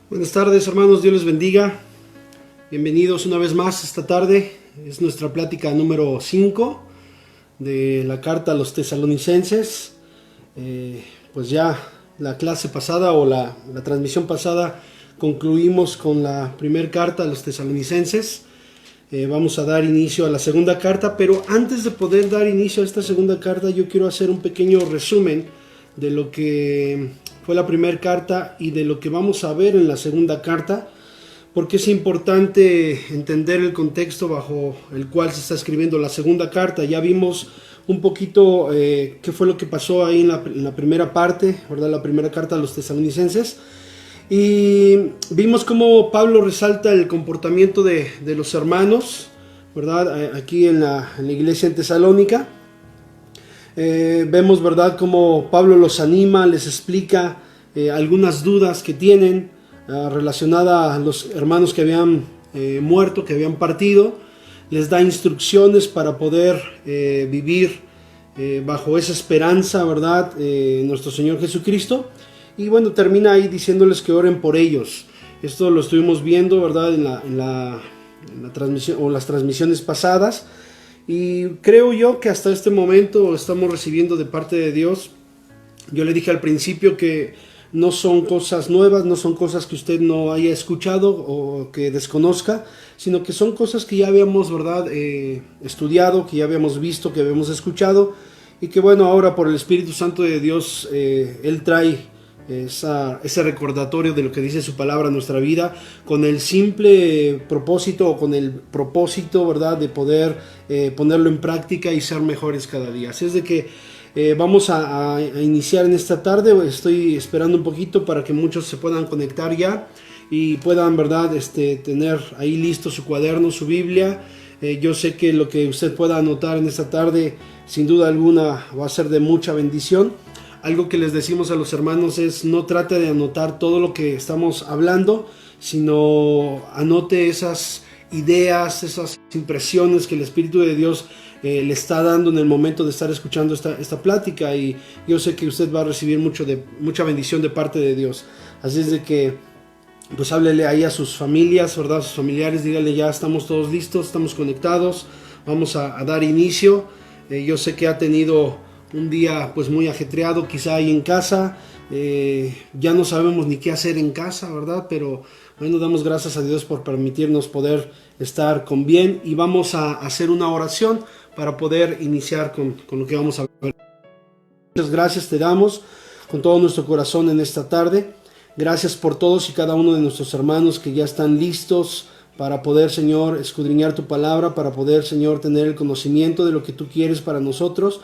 Buenas tardes, hermanos, Dios les bendiga. Bienvenidos una vez más esta tarde. Es nuestra plática número 5 de la carta a los tesalonicenses. Pues ya la clase pasada o la transmisión pasada concluimos con la primera carta a los tesalonicenses. Vamos a dar inicio a la segunda carta, pero antes de poder dar inicio a esta segunda carta, yo quiero hacer un pequeño resumen de lo que fue la primera carta y de lo que vamos a ver en la segunda carta, porque es importante entender el contexto bajo el cual se está escribiendo la segunda carta. Ya vimos un poquito qué fue lo que pasó ahí en la primera parte, ¿verdad? La primera carta a los tesalonicenses. Y vimos cómo Pablo resalta el comportamiento de los hermanos, ¿verdad? Aquí en la iglesia en Tesalónica. Vemos, ¿verdad?, cómo Pablo los anima, les explica algunas dudas que tienen relacionadas a los hermanos que habían muerto, que habían partido. Les da instrucciones para poder vivir bajo esa esperanza, ¿verdad?, nuestro Señor Jesucristo. Y bueno, termina ahí diciéndoles que oren por ellos. Esto lo estuvimos viendo, ¿verdad?, en la transmisión o las transmisiones pasadas. Y creo yo que hasta este momento estamos recibiendo de parte de Dios. Yo le dije al principio que no son cosas nuevas, no son cosas que usted no haya escuchado o que desconozca, sino que son cosas que ya habíamos, ¿verdad?, estudiado, que ya habíamos visto, que habíamos escuchado, y que bueno, ahora por el Espíritu Santo de Dios, Él trae ese recordatorio de lo que dice su palabra a nuestra vida, con el simple propósito o con el propósito, ¿verdad?, de poder ponerlo en práctica y ser mejores cada día. Así es de que vamos a iniciar en esta tarde. Estoy esperando un poquito para que muchos se puedan conectar ya y puedan, ¿verdad?, tener ahí listo su cuaderno, su Biblia. Yo sé que lo que usted pueda anotar en esta tarde, sin duda alguna, va a ser de mucha bendición. Algo que les decimos a los hermanos es: no trate de anotar todo lo que estamos hablando, sino anote esas ideas, esas impresiones que el Espíritu de Dios le está dando en el momento de estar escuchando esta plática, y yo sé que usted va a recibir mucha bendición de parte de Dios. Así es de que pues háblele ahí a sus familias, ¿verdad?, a sus familiares, dígale: ya estamos todos listos, estamos conectados, vamos a dar inicio. Yo sé que ha tenido un día pues muy ajetreado, quizá ahí en casa, ya no sabemos ni qué hacer en casa, ¿verdad? Pero bueno, damos gracias a Dios por permitirnos poder estar con bien, y vamos a hacer una oración para poder iniciar con lo que vamos a ver. Muchas gracias te damos con todo nuestro corazón en esta tarde. Gracias por todos y cada uno de nuestros hermanos que ya están listos para poder, Señor, escudriñar tu palabra, para poder, Señor, tener el conocimiento de lo que tú quieres para nosotros.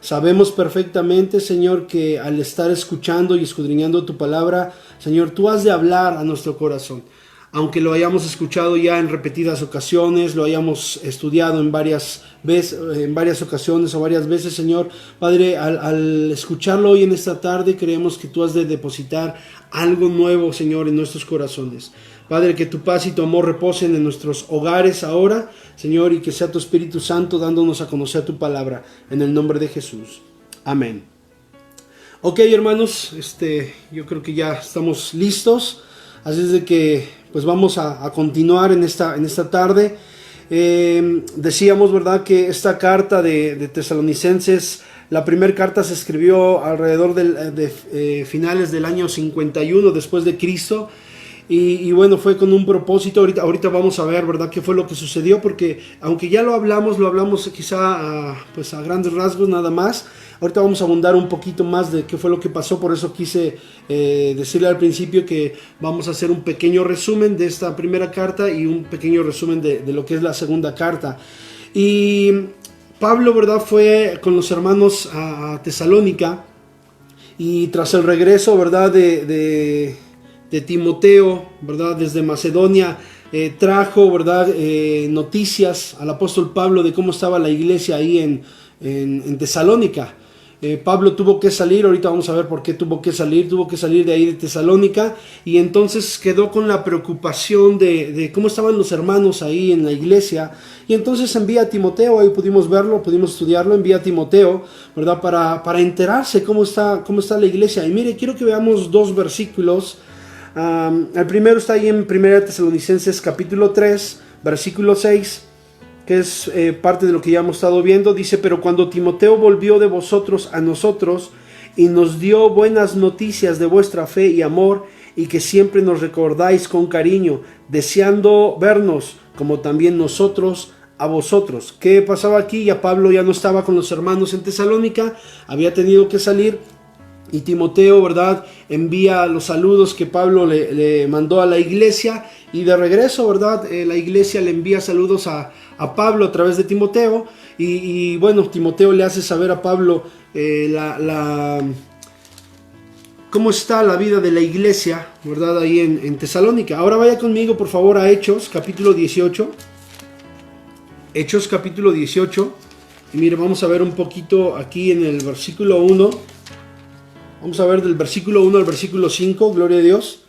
Sabemos perfectamente, Señor, que al estar escuchando y escudriñando tu palabra, Señor, tú has de hablar a nuestro corazón. Aunque lo hayamos escuchado ya en repetidas ocasiones, lo hayamos estudiado en varias ocasiones o varias veces, Señor, Padre, al escucharlo hoy en esta tarde, creemos que tú has de depositar algo nuevo, Señor, en nuestros corazones. Padre, que tu paz y tu amor reposen en nuestros hogares ahora, Señor, y que sea tu Espíritu Santo dándonos a conocer tu palabra, en el nombre de Jesús. Amén. Ok, hermanos, yo creo que ya estamos listos, así es de que pues vamos a continuar en esta tarde. Decíamos, ¿verdad?, que esta carta de Tesalonicenses, la primera carta se escribió alrededor de finales del año 51 después de Cristo. Y bueno, fue con un propósito. Ahorita vamos a ver, ¿verdad?, qué fue lo que sucedió, porque aunque ya lo hablamos quizá a grandes rasgos nada más. Ahorita vamos a abundar un poquito más de qué fue lo que pasó. Por eso quise decirle al principio que vamos a hacer un pequeño resumen de esta primera carta y un pequeño resumen de lo que es la segunda carta. Y Pablo, ¿verdad?, fue con los hermanos a Tesalónica, y tras el regreso, ¿verdad?, de Timoteo, ¿verdad?, desde Macedonia, trajo, ¿verdad?, noticias al apóstol Pablo de cómo estaba la iglesia ahí en Tesalónica. Pablo tuvo que salir, ahorita vamos a ver por qué tuvo que salir de ahí de Tesalónica, y entonces quedó con la preocupación de cómo estaban los hermanos ahí en la iglesia, y entonces envía a Timoteo. Ahí pudimos verlo, pudimos estudiarlo. Envía a Timoteo, ¿verdad?, para enterarse cómo está la iglesia. Y mire, quiero que veamos dos versículos El primero está ahí en 1 Tesalonicenses capítulo 3, versículo 6, que es parte de lo que ya hemos estado viendo. Dice: pero cuando Timoteo volvió de vosotros a nosotros y nos dio buenas noticias de vuestra fe y amor, y que siempre nos recordáis con cariño, deseando vernos, como también nosotros a vosotros. ¿Qué pasaba aquí? Ya Pablo ya no estaba con los hermanos en Tesalónica, había tenido que salir, y Timoteo, ¿verdad?, envía los saludos que Pablo le mandó a la iglesia, y de regreso, ¿verdad?, la iglesia le envía saludos a Pablo a través de Timoteo, y bueno, Timoteo le hace saber a Pablo cómo está la vida de la iglesia, ¿verdad?, ahí en Tesalónica. Ahora vaya conmigo, por favor, a Hechos, capítulo 18. Hechos, capítulo 18. Y mire, vamos a ver un poquito aquí en el versículo 1. Vamos a ver del versículo 1 al versículo 5, gloria a Dios.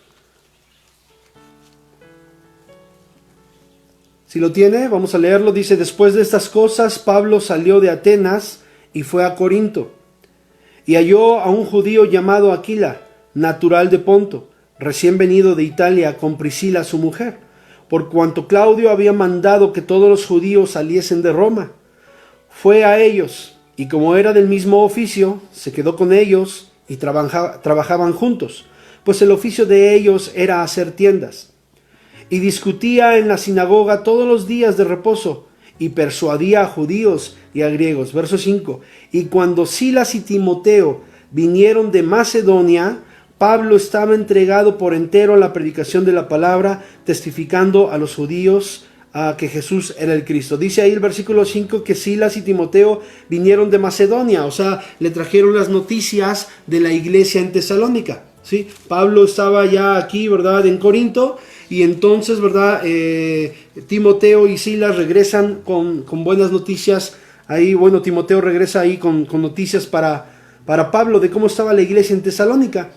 Si lo tiene, vamos a leerlo. Dice: después de estas cosas, Pablo salió de Atenas y fue a Corinto. Y halló a un judío llamado Aquila, natural de Ponto, recién venido de Italia, con Priscila su mujer, por cuanto Claudio había mandado que todos los judíos saliesen de Roma. Fue a ellos, y como era del mismo oficio, se quedó con ellos y trabajaban juntos, pues el oficio de ellos era hacer tiendas. Y discutía en la sinagoga todos los días de reposo, y persuadía a judíos y a griegos. Verso 5. Y cuando Silas y Timoteo vinieron de Macedonia, Pablo estaba entregado por entero a la predicación de la palabra, testificando a los judíos que Jesús era el Cristo. Dice ahí el versículo 5 que Silas y Timoteo vinieron de Macedonia, o sea, le trajeron las noticias de la iglesia en Tesalónica, ¿sí? Pablo estaba ya aquí, ¿verdad?, en Corinto, y entonces, ¿verdad?, Timoteo y Silas regresan con buenas noticias. Ahí, bueno, Timoteo regresa ahí con noticias para Pablo de cómo estaba la iglesia en Tesalónica.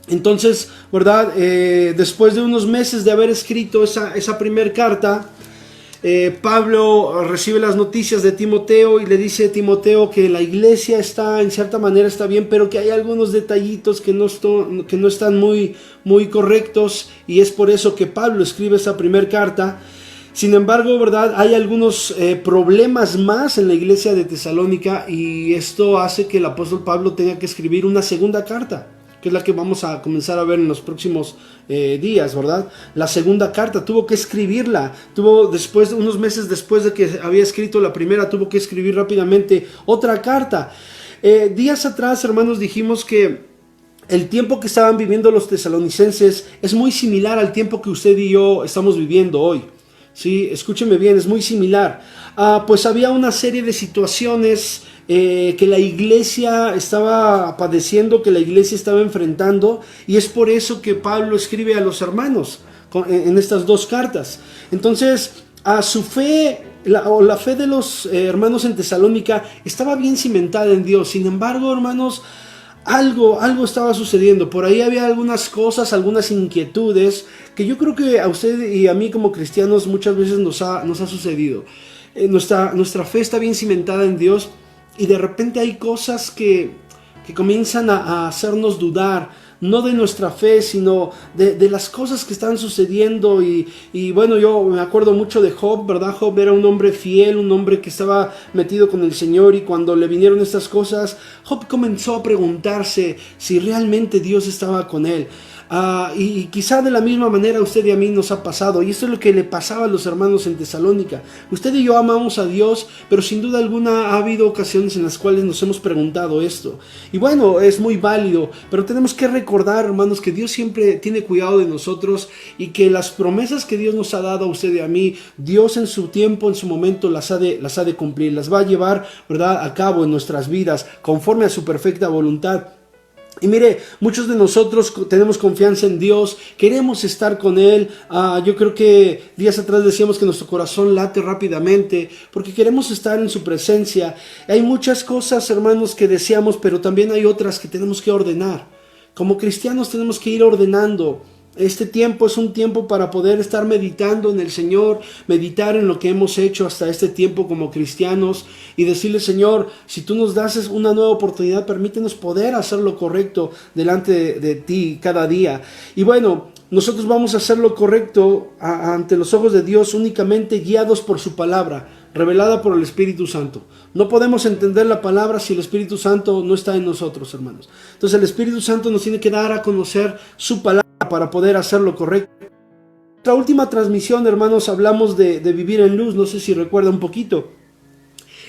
Entonces, ¿verdad?, después de unos meses de haber escrito esa primer carta, Pablo recibe las noticias de Timoteo y le dice a Timoteo que la iglesia está, en cierta manera está bien, pero que hay algunos detallitos que no están muy correctos, y es por eso que Pablo escribe esa primera carta. Sin embargo, ¿verdad?, hay algunos problemas más en la iglesia de Tesalónica, y esto hace que el apóstol Pablo tenga que escribir una segunda carta, que es la que vamos a comenzar a ver en los próximos días, ¿verdad? La segunda carta tuvo que escribirla, unos meses después de que había escrito la primera, tuvo que escribir rápidamente otra carta. Días atrás, hermanos, dijimos que el tiempo que estaban viviendo los tesalonicenses es muy similar al tiempo que usted y yo estamos viviendo hoy. Sí, escúcheme bien, es muy similar. Pues había una serie de situaciones que la iglesia estaba padeciendo, que la iglesia estaba enfrentando, y es por eso que Pablo escribe a los hermanos en estas dos cartas. Entonces, a su fe, la fe de los hermanos en Tesalónica estaba bien cimentada en Dios. Sin embargo, hermanos, algo estaba sucediendo. Por ahí había algunas cosas, algunas inquietudes que yo creo que a usted y a mí como cristianos muchas veces nos ha sucedido. Nuestra fe está bien cimentada en Dios, y de repente hay cosas que comienzan a hacernos dudar, no de nuestra fe, sino de las cosas que están sucediendo. Y bueno, yo me acuerdo mucho de Job, ¿verdad? Job era un hombre fiel, un hombre que estaba metido con el Señor, y cuando le vinieron estas cosas, Job comenzó a preguntarse si realmente Dios estaba con él. Y quizá de la misma manera a usted y a mí nos ha pasado, y esto es lo que le pasaba a los hermanos en Tesalónica. Usted y yo amamos a Dios, pero sin duda alguna ha habido ocasiones en las cuales nos hemos preguntado esto. Y bueno, es muy válido, pero tenemos que recordar, hermanos, que Dios siempre tiene cuidado de nosotros, y que las promesas que Dios nos ha dado a usted y a mí, Dios en su tiempo, en su momento las ha de cumplir, las va a llevar, ¿verdad?, a cabo en nuestras vidas, conforme a su perfecta voluntad. Y mire, muchos de nosotros tenemos confianza en Dios, queremos estar con Él. Yo creo que días atrás decíamos que nuestro corazón late rápidamente porque queremos estar en su presencia. Hay muchas cosas, hermanos, que deseamos, pero también hay otras que tenemos que ordenar. Como cristianos tenemos que ir ordenando. Este tiempo es un tiempo para poder estar meditando en el Señor, meditar en lo que hemos hecho hasta este tiempo como cristianos, y decirle: Señor, si tú nos das una nueva oportunidad, permítenos poder hacer lo correcto delante de ti cada día. Y bueno, nosotros vamos a hacer lo correcto ante los ojos de Dios únicamente guiados por su palabra, revelada por el Espíritu Santo. No podemos entender la palabra si el Espíritu Santo no está en nosotros, hermanos. Entonces el Espíritu Santo nos tiene que dar a conocer su palabra para poder hacer lo correcto. En nuestra última transmisión, hermanos, hablamos de vivir en luz, no sé si recuerda un poquito.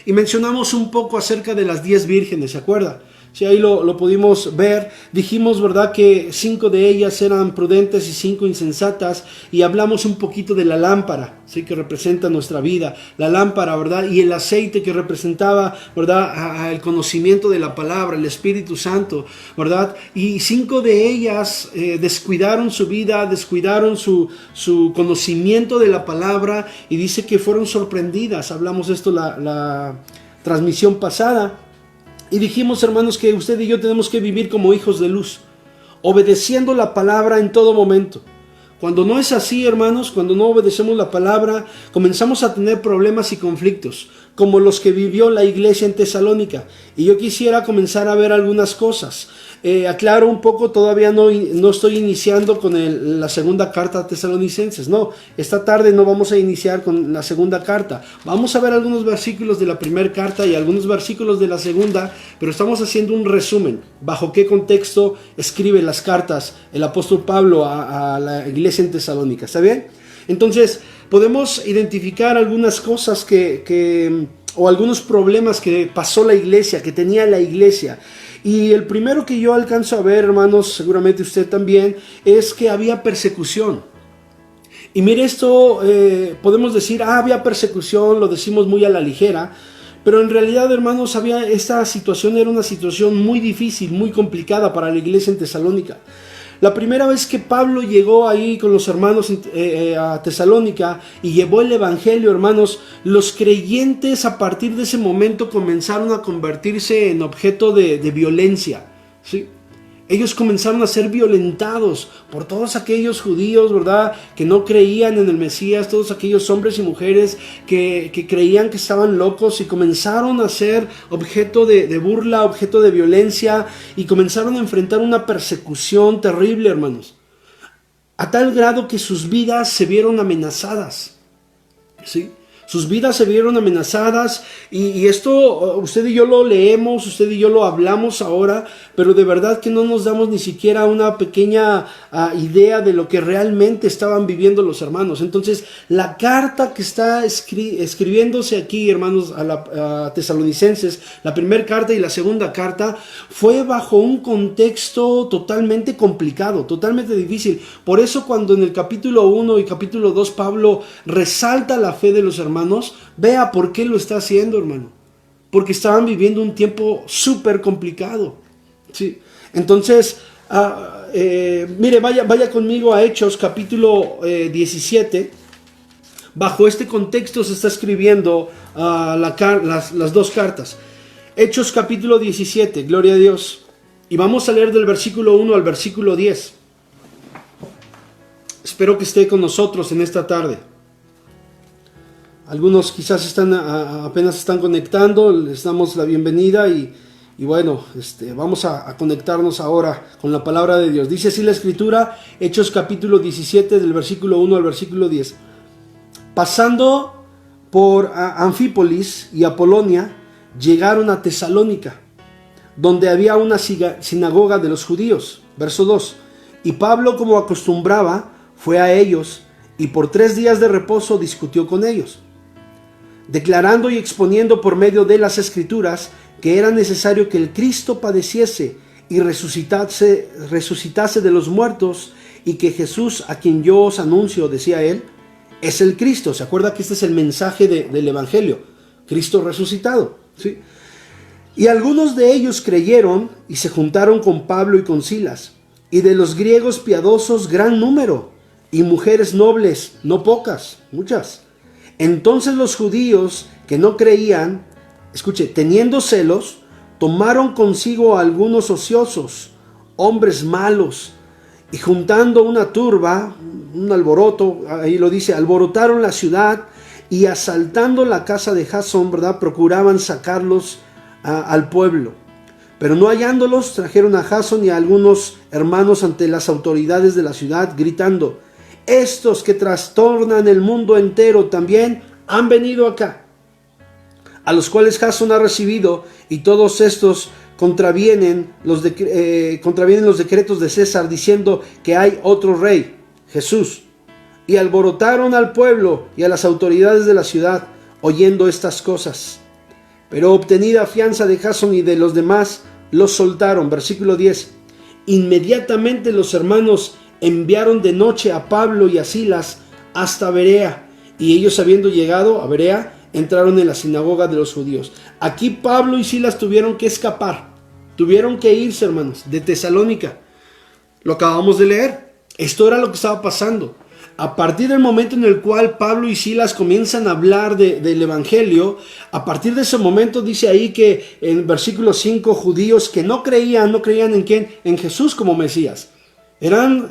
Y mencionamos un poco acerca de las 10 vírgenes, ¿se acuerda? Si ahí lo pudimos ver, dijimos, ¿verdad?, que 5 de ellas eran prudentes y 5 insensatas, y hablamos un poquito de la lámpara, ¿sí?, que representa nuestra vida, la lámpara, ¿verdad?, y el aceite que representaba, ¿verdad?, el conocimiento de la palabra, el Espíritu Santo, ¿verdad?, y 5 de ellas descuidaron su vida, descuidaron su conocimiento de la palabra, y dice que fueron sorprendidas. Hablamos de esto la transmisión pasada. Y dijimos, hermanos, que usted y yo tenemos que vivir como hijos de luz, obedeciendo la palabra en todo momento. Cuando no es así, hermanos, cuando no obedecemos la palabra, comenzamos a tener problemas y conflictos, como los que vivió la iglesia en Tesalónica. Y yo quisiera comenzar a ver algunas cosas. Aclaro un poco, todavía no estoy iniciando con la segunda carta a Tesalonicenses. No, esta tarde no vamos a iniciar con la segunda carta. Vamos a ver algunos versículos de la primera carta y algunos versículos de la segunda, pero estamos haciendo un resumen. ¿Bajo qué contexto escribe las cartas el apóstol Pablo a la iglesia en Tesalónica? ¿Está bien? Entonces, podemos identificar algunas cosas o algunos problemas que pasó la iglesia, que tenía la iglesia. Y el primero que yo alcanzo a ver, hermanos, seguramente usted también, es que había persecución. Y mire, esto podemos decir, había persecución, lo decimos muy a la ligera, pero en realidad, hermanos, esta situación era una situación muy difícil, muy complicada para la iglesia en Tesalónica. La primera vez que Pablo llegó ahí con los hermanos a Tesalónica y llevó el evangelio, hermanos, los creyentes a partir de ese momento comenzaron a convertirse en objeto de violencia, ¿sí? Ellos comenzaron a ser violentados por todos aquellos judíos, ¿verdad?, que no creían en el Mesías, todos aquellos hombres y mujeres que creían que estaban locos, y comenzaron a ser objeto de burla, objeto de violencia, y comenzaron a enfrentar una persecución terrible, hermanos, a tal grado que sus vidas se vieron amenazadas, ¿sí? Sus vidas se vieron amenazadas, y esto usted y yo lo leemos, usted y yo lo hablamos ahora, pero de verdad que no nos damos ni siquiera una pequeña idea de lo que realmente estaban viviendo los hermanos. Entonces, la carta que está escribiéndose aquí, hermanos, a Tesalonicenses, la primera carta y la segunda carta, fue bajo un contexto totalmente complicado, totalmente difícil. Por eso cuando en el capítulo 1 y capítulo 2 Pablo resalta la fe de los hermanos, vea por qué lo está haciendo, hermano. Porque estaban viviendo un tiempo súper complicado, ¿sí? Entonces, mire, vaya conmigo a Hechos capítulo 17. Bajo este contexto se está escribiendo las dos cartas. Hechos capítulo 17, gloria a Dios. Y vamos a leer del versículo 1 al versículo 10. Espero que esté con nosotros en esta tarde. Algunos quizás apenas están conectando, les damos la bienvenida y bueno, vamos a conectarnos ahora con la palabra de Dios. Dice así la escritura, Hechos capítulo 17 del versículo 1 al versículo 10. Pasando por Anfípolis y Apolonia, llegaron a Tesalónica, donde había una sinagoga de los judíos. Verso 2. Y Pablo, como acostumbraba, fue a ellos y por 3 días de reposo discutió con ellos, declarando y exponiendo por medio de las Escrituras que era necesario que el Cristo padeciese y resucitase de los muertos, y que Jesús, a quien yo os anuncio, decía él, es el Cristo. ¿Se acuerda que este es el mensaje del Evangelio? Cristo resucitado, ¿sí? Y algunos de ellos creyeron y se juntaron con Pablo y con Silas, y de los griegos piadosos gran número, y mujeres nobles, no pocas, muchas. Entonces los judíos que no creían, escuche, teniendo celos, tomaron consigo a algunos ociosos, hombres malos, y juntando una turba, un alboroto, ahí lo dice, alborotaron la ciudad, y asaltando la casa de Jasón, ¿verdad?, procuraban sacarlos al pueblo. Pero no hallándolos, trajeron a Jasón y a algunos hermanos ante las autoridades de la ciudad, gritando: estos que trastornan el mundo entero también han venido acá. A los cuales Jasón ha recibido, y todos estos contravienen los decretos de César, diciendo que hay otro rey, Jesús. Y alborotaron al pueblo y a las autoridades de la ciudad, oyendo estas cosas. Pero obtenida fianza de Jasón y de los demás, los soltaron. Versículo 10. Inmediatamente los hermanos enviaron de noche a Pablo y a Silas hasta Berea, y ellos, habiendo llegado a Berea, entraron en la sinagoga de los judíos. Aquí Pablo y Silas tuvieron que escapar, tuvieron que irse, hermanos, de Tesalónica. Lo acabamos de leer. Esto era lo que estaba pasando. A partir del momento en el cual Pablo y Silas comienzan a hablar del evangelio, a partir de ese momento dice ahí que en versículo 5, judíos que no creían en quién, en Jesús como Mesías. Eran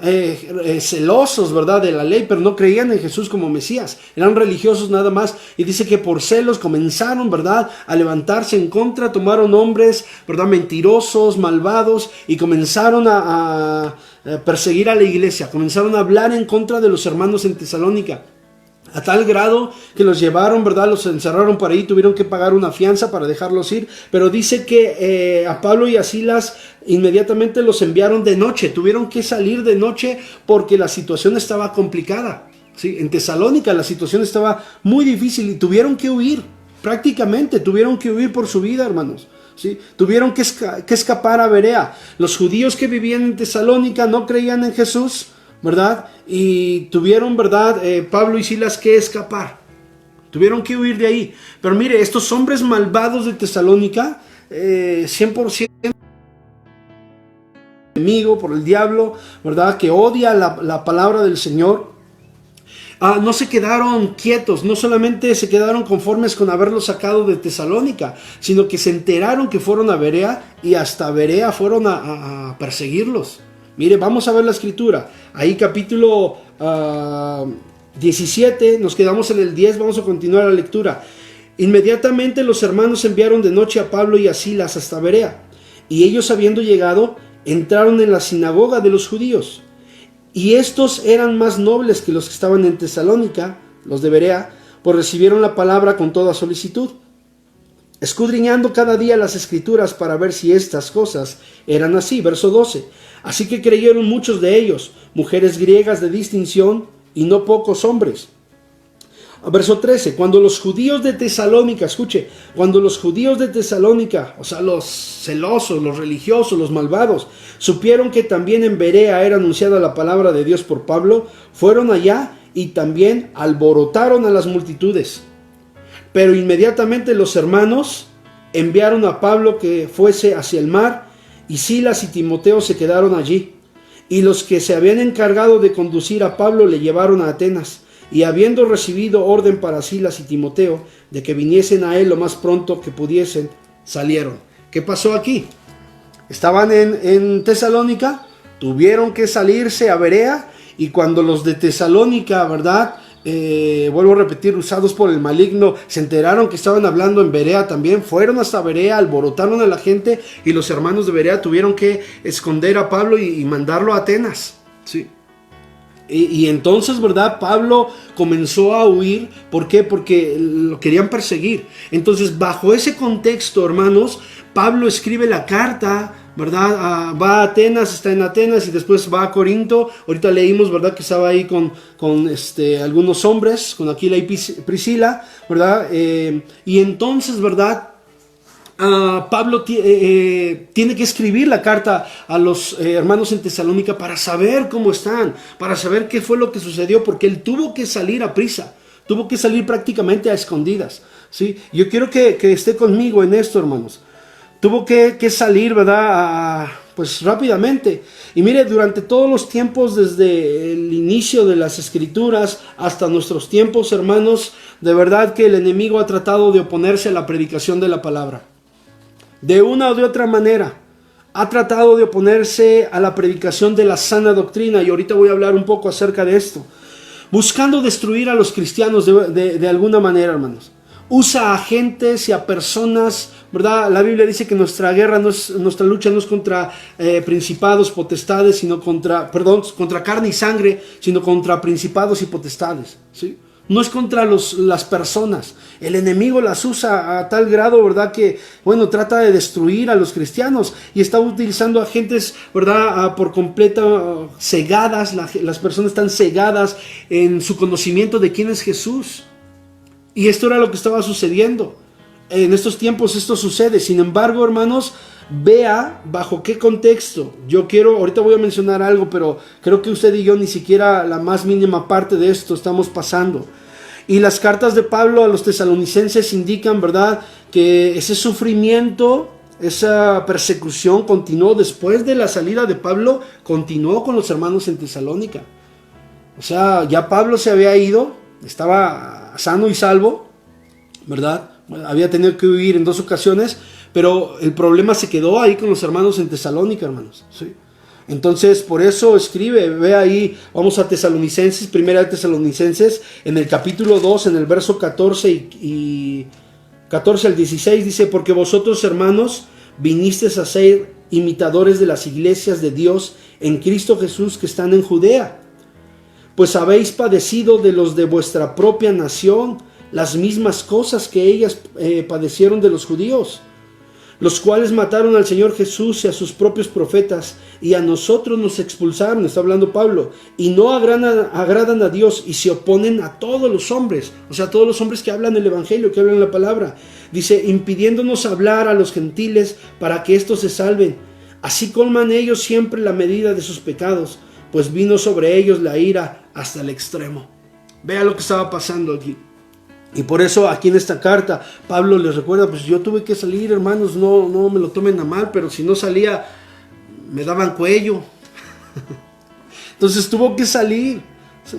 celosos, ¿verdad?, de la ley, pero no creían en Jesús como Mesías. Eran religiosos nada más. Y dice que por celos comenzaron, ¿verdad?, a levantarse en contra. Tomaron hombres, ¿verdad?, mentirosos, malvados, y comenzaron a perseguir a la iglesia. Comenzaron a hablar en contra de los hermanos en Tesalónica. A tal grado que los llevaron, ¿verdad?, los encerraron por ahí, tuvieron que pagar una fianza para dejarlos ir. Pero dice que a Pablo y a Silas inmediatamente los enviaron de noche. Tuvieron que salir de noche porque la situación estaba complicada, ¿sí? En Tesalónica la situación estaba muy difícil y tuvieron que huir. Prácticamente tuvieron que huir por su vida, hermanos, ¿sí? Tuvieron que escapar a Berea. Los judíos que vivían en Tesalónica no creían en Jesús, ¿verdad? Y tuvieron, ¿verdad?, Pablo y Silas que escapar. Tuvieron que huir de ahí. Pero mire, estos hombres malvados de Tesalónica, 100% enemigo por el diablo, ¿verdad?, que odia la palabra del Señor. No se quedaron quietos, no solamente se quedaron conformes con haberlos sacado de Tesalónica, sino que se enteraron que fueron a Berea, y hasta Berea fueron a perseguirlos. Mire, vamos a ver la escritura. Ahí capítulo 17, nos quedamos en el 10, vamos a continuar la lectura. Inmediatamente los hermanos enviaron de noche a Pablo y a Silas hasta Berea, y ellos, habiendo llegado, entraron en la sinagoga de los judíos. Y estos eran más nobles que los que estaban en Tesalónica, los de Berea, pues recibieron la palabra con toda solicitud, escudriñando cada día las escrituras para ver si estas cosas eran así. Verso 12. Así que creyeron muchos de ellos, mujeres griegas de distinción, y no pocos hombres. Verso 13. Cuando los judíos de Tesalónica, escuche, cuando los judíos de Tesalónica, o sea, los celosos, los religiosos, los malvados, supieron que también en Berea era anunciada la palabra de Dios por Pablo, fueron allá y también alborotaron a las multitudes. Pero inmediatamente los hermanos enviaron a Pablo que fuese hacia el mar, y Silas y Timoteo se quedaron allí. Y los que se habían encargado de conducir a Pablo le llevaron a Atenas. Y habiendo recibido orden para Silas y Timoteo de que viniesen a él lo más pronto que pudiesen, salieron. ¿Qué pasó aquí? Estaban en Tesalónica, tuvieron que salirse a Berea, y cuando los de Tesalónica, ¿verdad?, vuelvo a repetir, usados por el maligno, se enteraron que estaban hablando en Berea también, fueron hasta Berea, alborotaron a la gente, y los hermanos de Berea tuvieron que esconder a Pablo y mandarlo a Atenas, ¿sí? Y entonces, ¿verdad?, Pablo comenzó a huir. ¿Por qué? Porque lo querían perseguir. Entonces, bajo ese contexto, hermanos, Pablo escribe la carta, ¿verdad? Va a Atenas, está en Atenas, y después va a Corinto. Ahorita leímos, ¿verdad?, que estaba ahí con algunos hombres, con Aquila y Priscila, ¿verdad? Y entonces, ¿verdad?, Pablo tiene que escribir la carta a los hermanos en Tesalónica para saber cómo están, para saber qué fue lo que sucedió, porque él tuvo que salir a prisa, tuvo que salir prácticamente a escondidas, ¿sí? Yo quiero que esté conmigo en esto, hermanos. Tuvo que salir, ¿verdad?, pues rápidamente. Y mire, durante todos los tiempos, desde el inicio de las escrituras hasta nuestros tiempos, hermanos, de verdad que el enemigo ha tratado de oponerse a la predicación de la palabra. De una o de otra manera, ha tratado de oponerse a la predicación de la sana doctrina, y ahorita voy a hablar un poco acerca de esto, buscando destruir a los cristianos de alguna manera, hermanos, usa a gentes y a personas, ¿verdad? La Biblia dice que nuestra lucha no es contra principados, potestades, sino contra carne y sangre, sino contra principados y potestades, ¿sí? No es contra las personas. El enemigo las usa a tal grado, ¿verdad? Que, bueno, trata de destruir a los cristianos y está utilizando a gentes, ¿verdad? Por completo cegadas. Las personas están cegadas en su conocimiento de quién es Jesús. Y esto era lo que estaba sucediendo. En estos tiempos esto sucede. Sin embargo, hermanos, vea bajo qué contexto. Ahorita voy a mencionar algo, pero creo que usted y yo ni siquiera la más mínima parte de esto estamos pasando. Y las cartas de Pablo a los tesalonicenses indican, ¿verdad?, que ese sufrimiento, esa persecución continuó después de la salida de Pablo, continuó con los hermanos en Tesalónica. O sea, ya Pablo se había ido, estaba sano y salvo, ¿verdad? Había tenido que huir en 2 ocasiones, pero el problema se quedó ahí con los hermanos en Tesalónica, hermanos, ¿sí? Entonces, por eso escribe, ve ahí, vamos a Tesalonicenses, primera de Tesalonicenses, en el capítulo 2, en el verso 14 y 14 al 16, dice: porque vosotros, hermanos, vinisteis a ser imitadores de las iglesias de Dios en Cristo Jesús que están en Judea, pues habéis padecido de los de vuestra propia nación las mismas cosas que ellas padecieron de los judíos, los cuales mataron al Señor Jesús y a sus propios profetas, y a nosotros nos expulsaron, está hablando Pablo, y no agradan a Dios, y se oponen a todos los hombres, o sea, a todos los hombres que hablan el evangelio, que hablan la palabra. Dice: impidiéndonos hablar a los gentiles para que éstos se salven. Así colman ellos siempre la medida de sus pecados, pues vino sobre ellos la ira hasta el extremo. Vea lo que estaba pasando aquí. Y por eso aquí en esta carta Pablo les recuerda: pues yo tuve que salir, hermanos, no me lo tomen a mal, pero si no salía me daban cuello. Entonces tuvo que salir, ¿sí?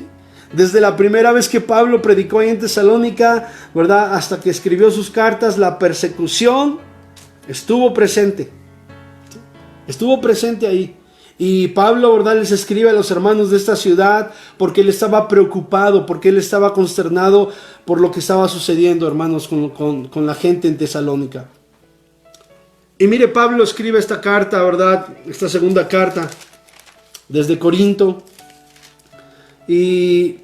Desde la primera vez que Pablo predicó ahí en Tesalónica, ¿verdad?, hasta que escribió sus cartas, la persecución estuvo presente, ¿sí? Estuvo presente ahí. Y Pablo, ¿verdad?, les escribe a los hermanos de esta ciudad porque él estaba preocupado, porque él estaba consternado por lo que estaba sucediendo, hermanos, con la gente en Tesalónica. Y mire, Pablo escribe esta carta, ¿verdad?, esta segunda carta desde Corinto. Y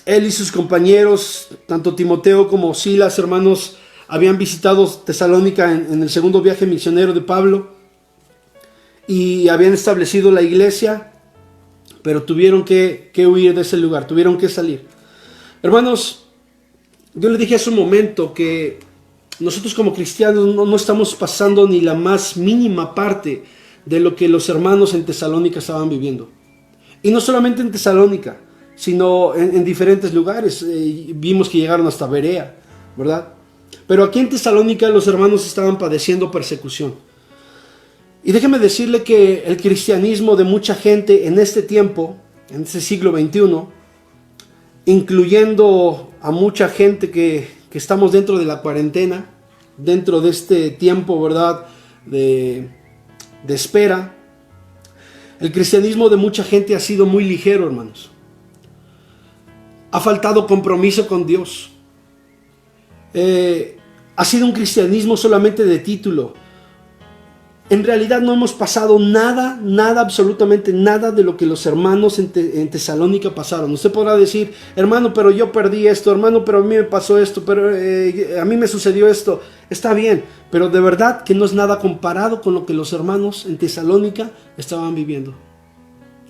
él y sus compañeros, tanto Timoteo como Silas, hermanos, habían visitado Tesalónica en el segundo viaje misionero de Pablo. Y habían establecido la iglesia, pero tuvieron que huir de ese lugar, tuvieron que salir. Hermanos, yo le dije hace un momento que nosotros como cristianos no estamos pasando ni la más mínima parte de lo que los hermanos en Tesalónica estaban viviendo. Y no solamente en Tesalónica, sino en diferentes lugares. Vimos que llegaron hasta Berea, ¿verdad? Pero aquí en Tesalónica los hermanos estaban padeciendo persecución. Y déjeme decirle que el cristianismo de mucha gente en este tiempo, en este siglo XXI, incluyendo a mucha gente que estamos dentro de la cuarentena, dentro de este tiempo, ¿verdad?, de espera, el cristianismo de mucha gente ha sido muy ligero, hermanos. Ha faltado compromiso con Dios. Ha sido un cristianismo solamente de título. En realidad no hemos pasado nada, absolutamente nada de lo que los hermanos en Tesalónica pasaron. Usted podrá decir: hermano, pero yo perdí esto, hermano, pero a mí me pasó esto, pero a mí me sucedió esto. Está bien, pero de verdad que no es nada comparado con lo que los hermanos en Tesalónica estaban viviendo.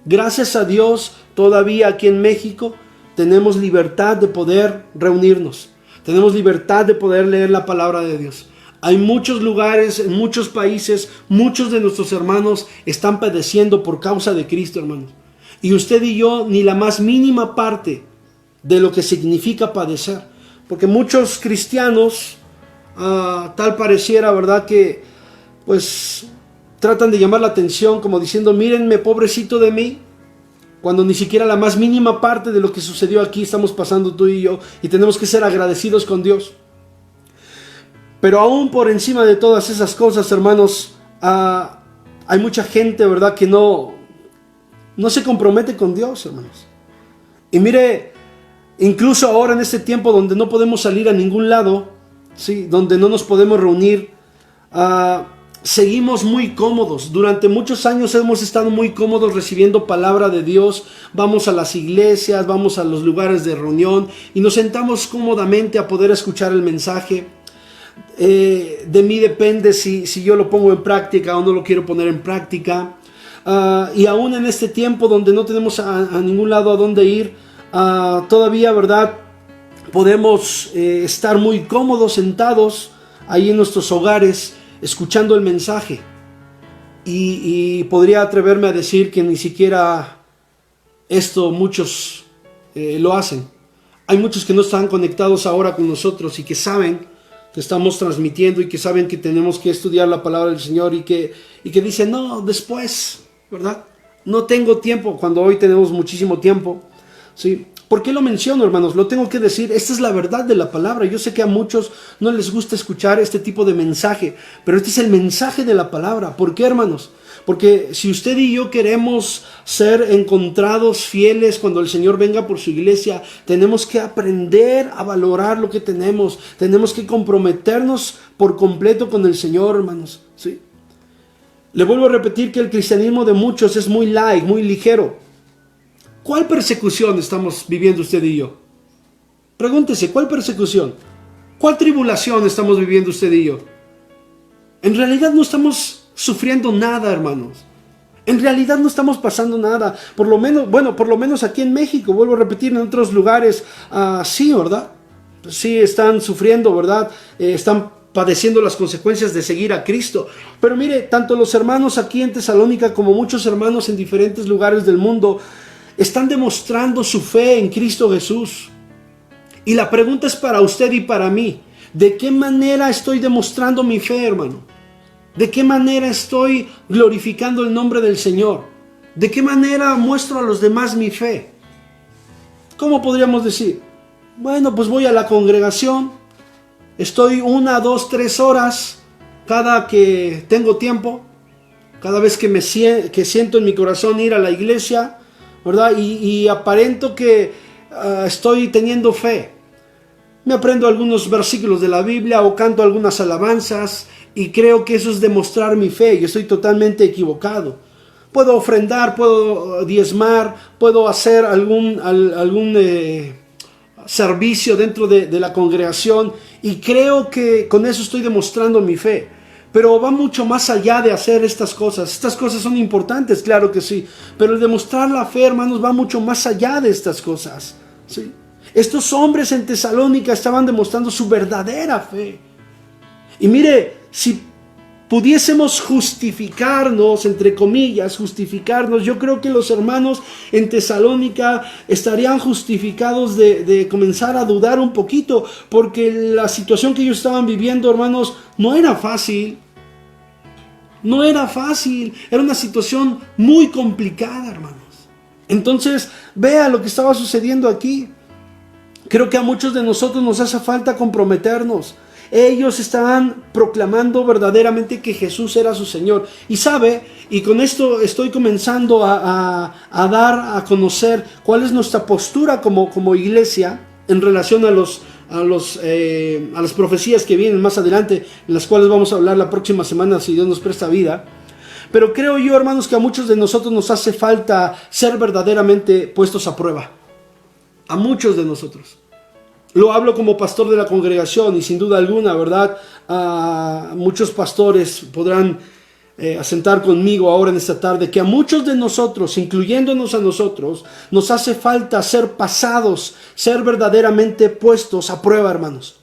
Gracias a Dios, todavía aquí en México tenemos libertad de poder reunirnos. Tenemos libertad de poder leer la palabra de Dios. Hay muchos lugares, en muchos países, muchos de nuestros hermanos están padeciendo por causa de Cristo, hermanos. Y usted y yo ni la más mínima parte de lo que significa padecer. Porque muchos cristianos, tal pareciera, ¿verdad?, que pues tratan de llamar la atención como diciendo: mírenme, pobrecito de mí. Cuando ni siquiera la más mínima parte de lo que sucedió aquí estamos pasando tú y yo. Y tenemos que ser agradecidos con Dios. Pero aún por encima de todas esas cosas, hermanos, hay mucha gente, ¿verdad?, que no se compromete con Dios, hermanos. Y mire, Incluso ahora en este tiempo donde no podemos salir a ningún lado, ¿sí? Donde no nos podemos reunir, seguimos muy cómodos. Durante muchos años hemos estado muy cómodos recibiendo palabra de Dios. Vamos a las iglesias, vamos a los lugares de reunión y nos sentamos cómodamente a poder escuchar el mensaje. De mí depende si yo lo pongo en práctica o no lo quiero poner en práctica. Y aún en este tiempo donde no tenemos a ningún lado a dónde ir, todavía, ¿verdad? Podemos estar muy cómodos sentados ahí en nuestros hogares escuchando el mensaje. Y podría atreverme a decir que ni siquiera esto muchos lo hacen. Hay muchos que no están conectados ahora con nosotros y que saben que estamos transmitiendo y que saben que tenemos que estudiar la palabra del Señor y que dicen, no, después, ¿verdad? No tengo tiempo, cuando hoy tenemos muchísimo tiempo, ¿sí? ¿Por qué lo menciono, hermanos? Lo tengo que decir, esta es la verdad de la palabra. Yo sé que a muchos no les gusta escuchar este tipo de mensaje, pero este es el mensaje de la palabra. ¿Por qué, hermanos? Porque si usted y yo queremos ser encontrados fieles cuando el Señor venga por su iglesia, tenemos que aprender a valorar lo que tenemos. Tenemos que comprometernos por completo con el Señor, hermanos, ¿sí? Le vuelvo a repetir que el cristianismo de muchos es muy light, muy ligero. ¿Cuál persecución estamos viviendo usted y yo? Pregúntese, ¿cuál persecución? ¿Cuál tribulación estamos viviendo usted y yo? En realidad no estamos sufriendo nada, hermanos. En realidad no estamos pasando nada. Por lo menos aquí en México, vuelvo a repetir, en otros lugares, sí, ¿verdad? Sí están sufriendo, ¿verdad? Están padeciendo las consecuencias de seguir a Cristo. Pero mire, tanto los hermanos aquí en Tesalónica como muchos hermanos en diferentes lugares del mundo están demostrando su fe en Cristo Jesús. Y la pregunta es para usted y para mí. ¿De qué manera estoy demostrando mi fe, hermano? ¿De qué manera estoy glorificando el nombre del Señor? ¿De qué manera muestro a los demás mi fe? ¿Cómo podríamos decir? Bueno, pues voy a la congregación. Estoy 1, 2, 3 horas cada que tengo tiempo. Cada vez que siento en mi corazón ir a la iglesia, ¿verdad? Y aparento que estoy teniendo fe. Me aprendo algunos versículos de la Biblia o canto algunas alabanzas y creo que eso es demostrar mi fe. Yo estoy totalmente equivocado. Puedo ofrendar, puedo diezmar, puedo hacer algún servicio dentro de la congregación y creo que con eso estoy demostrando mi fe. Pero va mucho más allá de hacer estas cosas. Estas cosas son importantes, claro que sí. Pero el demostrar la fe, hermanos, va mucho más allá de estas cosas, ¿sí? Estos hombres en Tesalónica estaban demostrando su verdadera fe. Y mire, si pudiésemos justificarnos, entre comillas, yo creo que los hermanos en Tesalónica estarían justificados de comenzar a dudar un poquito, porque la situación que ellos estaban viviendo, hermanos, no era fácil. No era fácil, era una situación muy complicada, hermanos. Entonces, vea lo que estaba sucediendo aquí. Creo que a muchos de nosotros nos hace falta comprometernos. Ellos estaban proclamando verdaderamente que Jesús era su Señor. Y sabe, y con esto estoy comenzando a dar a conocer cuál es nuestra postura como iglesia en relación a las profecías que vienen más adelante, en las cuales vamos a hablar la próxima semana si Dios nos presta vida. Pero creo yo, hermanos, que a muchos de nosotros nos hace falta ser verdaderamente puestos a prueba. A muchos de nosotros. Lo hablo como pastor de la congregación y sin duda alguna, ¿verdad? Muchos pastores podrán asentar conmigo ahora en esta tarde que a muchos de nosotros, incluyéndonos a nosotros, nos hace falta ser pasados, ser verdaderamente puestos a prueba, hermanos.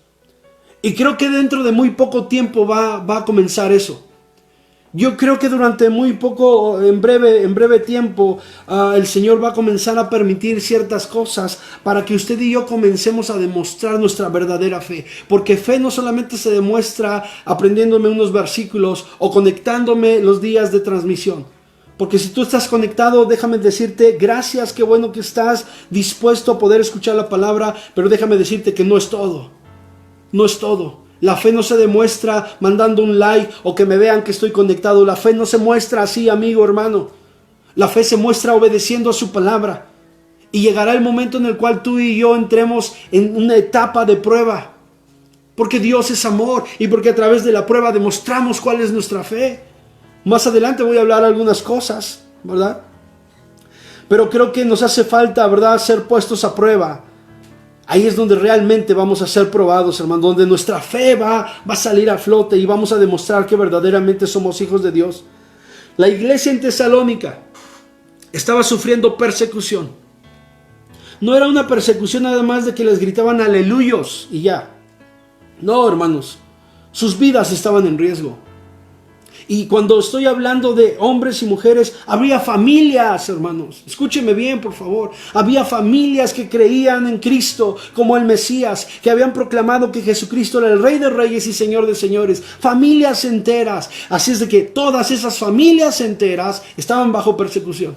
Y creo que dentro de muy poco tiempo va a comenzar eso. Yo creo que durante muy poco, en breve tiempo, el Señor va a comenzar a permitir ciertas cosas para que usted y yo comencemos a demostrar nuestra verdadera fe. Porque fe no solamente se demuestra aprendiéndome unos versículos o conectándome los días de transmisión. Porque si tú estás conectado, déjame decirte, gracias, qué bueno que estás dispuesto a poder escuchar la palabra, pero déjame decirte que no es todo. No es todo. La fe no se demuestra mandando un like o que me vean que estoy conectado. La fe no se muestra así, amigo, hermano. La fe se muestra obedeciendo a su palabra. Y llegará el momento en el cual tú y yo entremos en una etapa de prueba. Porque Dios es amor y porque a través de la prueba demostramos cuál es nuestra fe. Más adelante voy a hablar algunas cosas, ¿verdad? Pero creo que nos hace falta, ¿verdad?, ser puestos a prueba. Ahí es donde realmente vamos a ser probados, hermano, donde nuestra fe va a salir a flote y vamos a demostrar que verdaderamente somos hijos de Dios. La iglesia en Tesalónica estaba sufriendo persecución. No era una persecución nada más de que les gritaban aleluyos y ya. No, hermanos, sus vidas estaban en riesgo. Y cuando estoy hablando de hombres y mujeres, había familias, hermanos. Escúcheme bien, por favor. Había familias que creían en Cristo como el Mesías, que habían proclamado que Jesucristo era el Rey de Reyes y Señor de Señores. Familias enteras. Así es de que todas esas familias enteras estaban bajo persecución.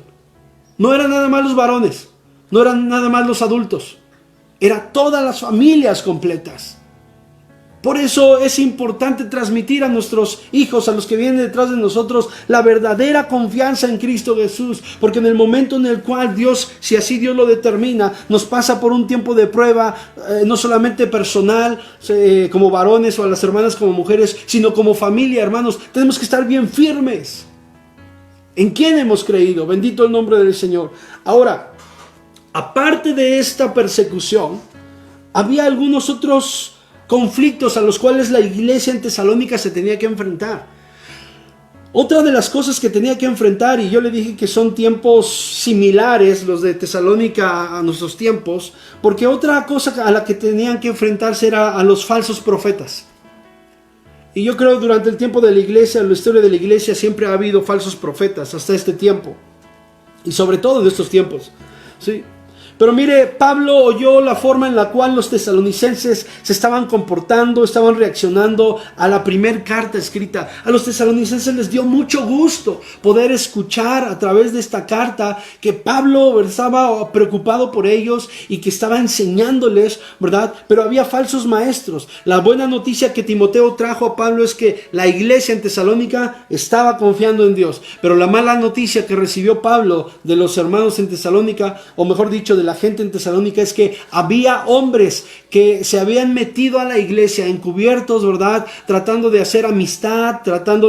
No eran nada más los varones, no eran nada más los adultos. Eran todas las familias completas. Por eso es importante transmitir a nuestros hijos, a los que vienen detrás de nosotros, la verdadera confianza en Cristo Jesús. Porque en el momento en el cual Dios, si así Dios lo determina, nos pasa por un tiempo de prueba, no solamente personal, como varones o a las hermanas como mujeres, sino como familia, hermanos, tenemos que estar bien firmes. ¿En quién hemos creído? Bendito el nombre del Señor. Ahora, aparte de esta persecución, había algunos otros conflictos a los cuales la iglesia en Tesalónica se tenía que enfrentar. Otra de las cosas que tenía que enfrentar, y yo le dije que son tiempos similares los de Tesalónica a nuestros tiempos, porque otra cosa a la que tenían que enfrentarse era a los falsos profetas. Y yo creo que durante el tiempo de la iglesia, en la historia de la iglesia, siempre ha habido falsos profetas hasta este tiempo, y sobre todo en estos tiempos, ¿sí? Pero mire, Pablo oyó la forma en la cual los tesalonicenses se estaban comportando, estaban reaccionando a la primera carta escrita. A los tesalonicenses les dio mucho gusto poder escuchar a través de esta carta que Pablo estaba preocupado por ellos y que estaba enseñándoles, ¿verdad? Pero había falsos maestros. La buena noticia que Timoteo trajo a Pablo es que la iglesia en Tesalónica estaba confiando en Dios. Pero la mala noticia que recibió Pablo de los hermanos en Tesalónica, o mejor dicho, de la gente en Tesalónica, es que había hombres que se habían metido a la iglesia encubiertos, ¿verdad? Tratando de hacer amistad,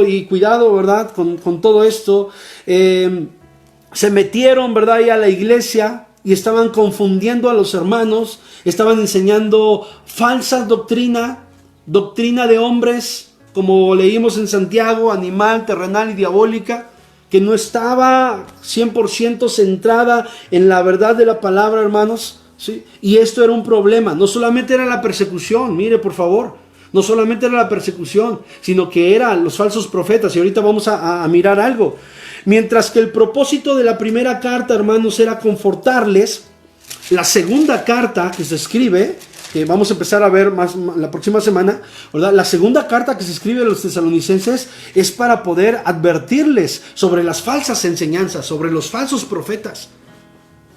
y cuidado, ¿verdad? Con todo esto, se metieron, ¿verdad?, y a la iglesia y estaban confundiendo a los hermanos, estaban enseñando falsa doctrina de hombres, como leímos en Santiago, animal, terrenal y diabólica, que no estaba 100% centrada en la verdad de la palabra, hermanos, ¿sí? Y esto era un problema. No solamente era la persecución, mire por favor, no solamente era la persecución, sino que eran los falsos profetas. Y ahorita vamos a mirar algo. Mientras que el propósito de la primera carta, hermanos, era confortarles, la segunda carta que se escribe, que vamos a empezar a ver más la próxima semana, ¿verdad? La segunda carta que se escribe a los tesalonicenses es para poder advertirles sobre las falsas enseñanzas, sobre los falsos profetas.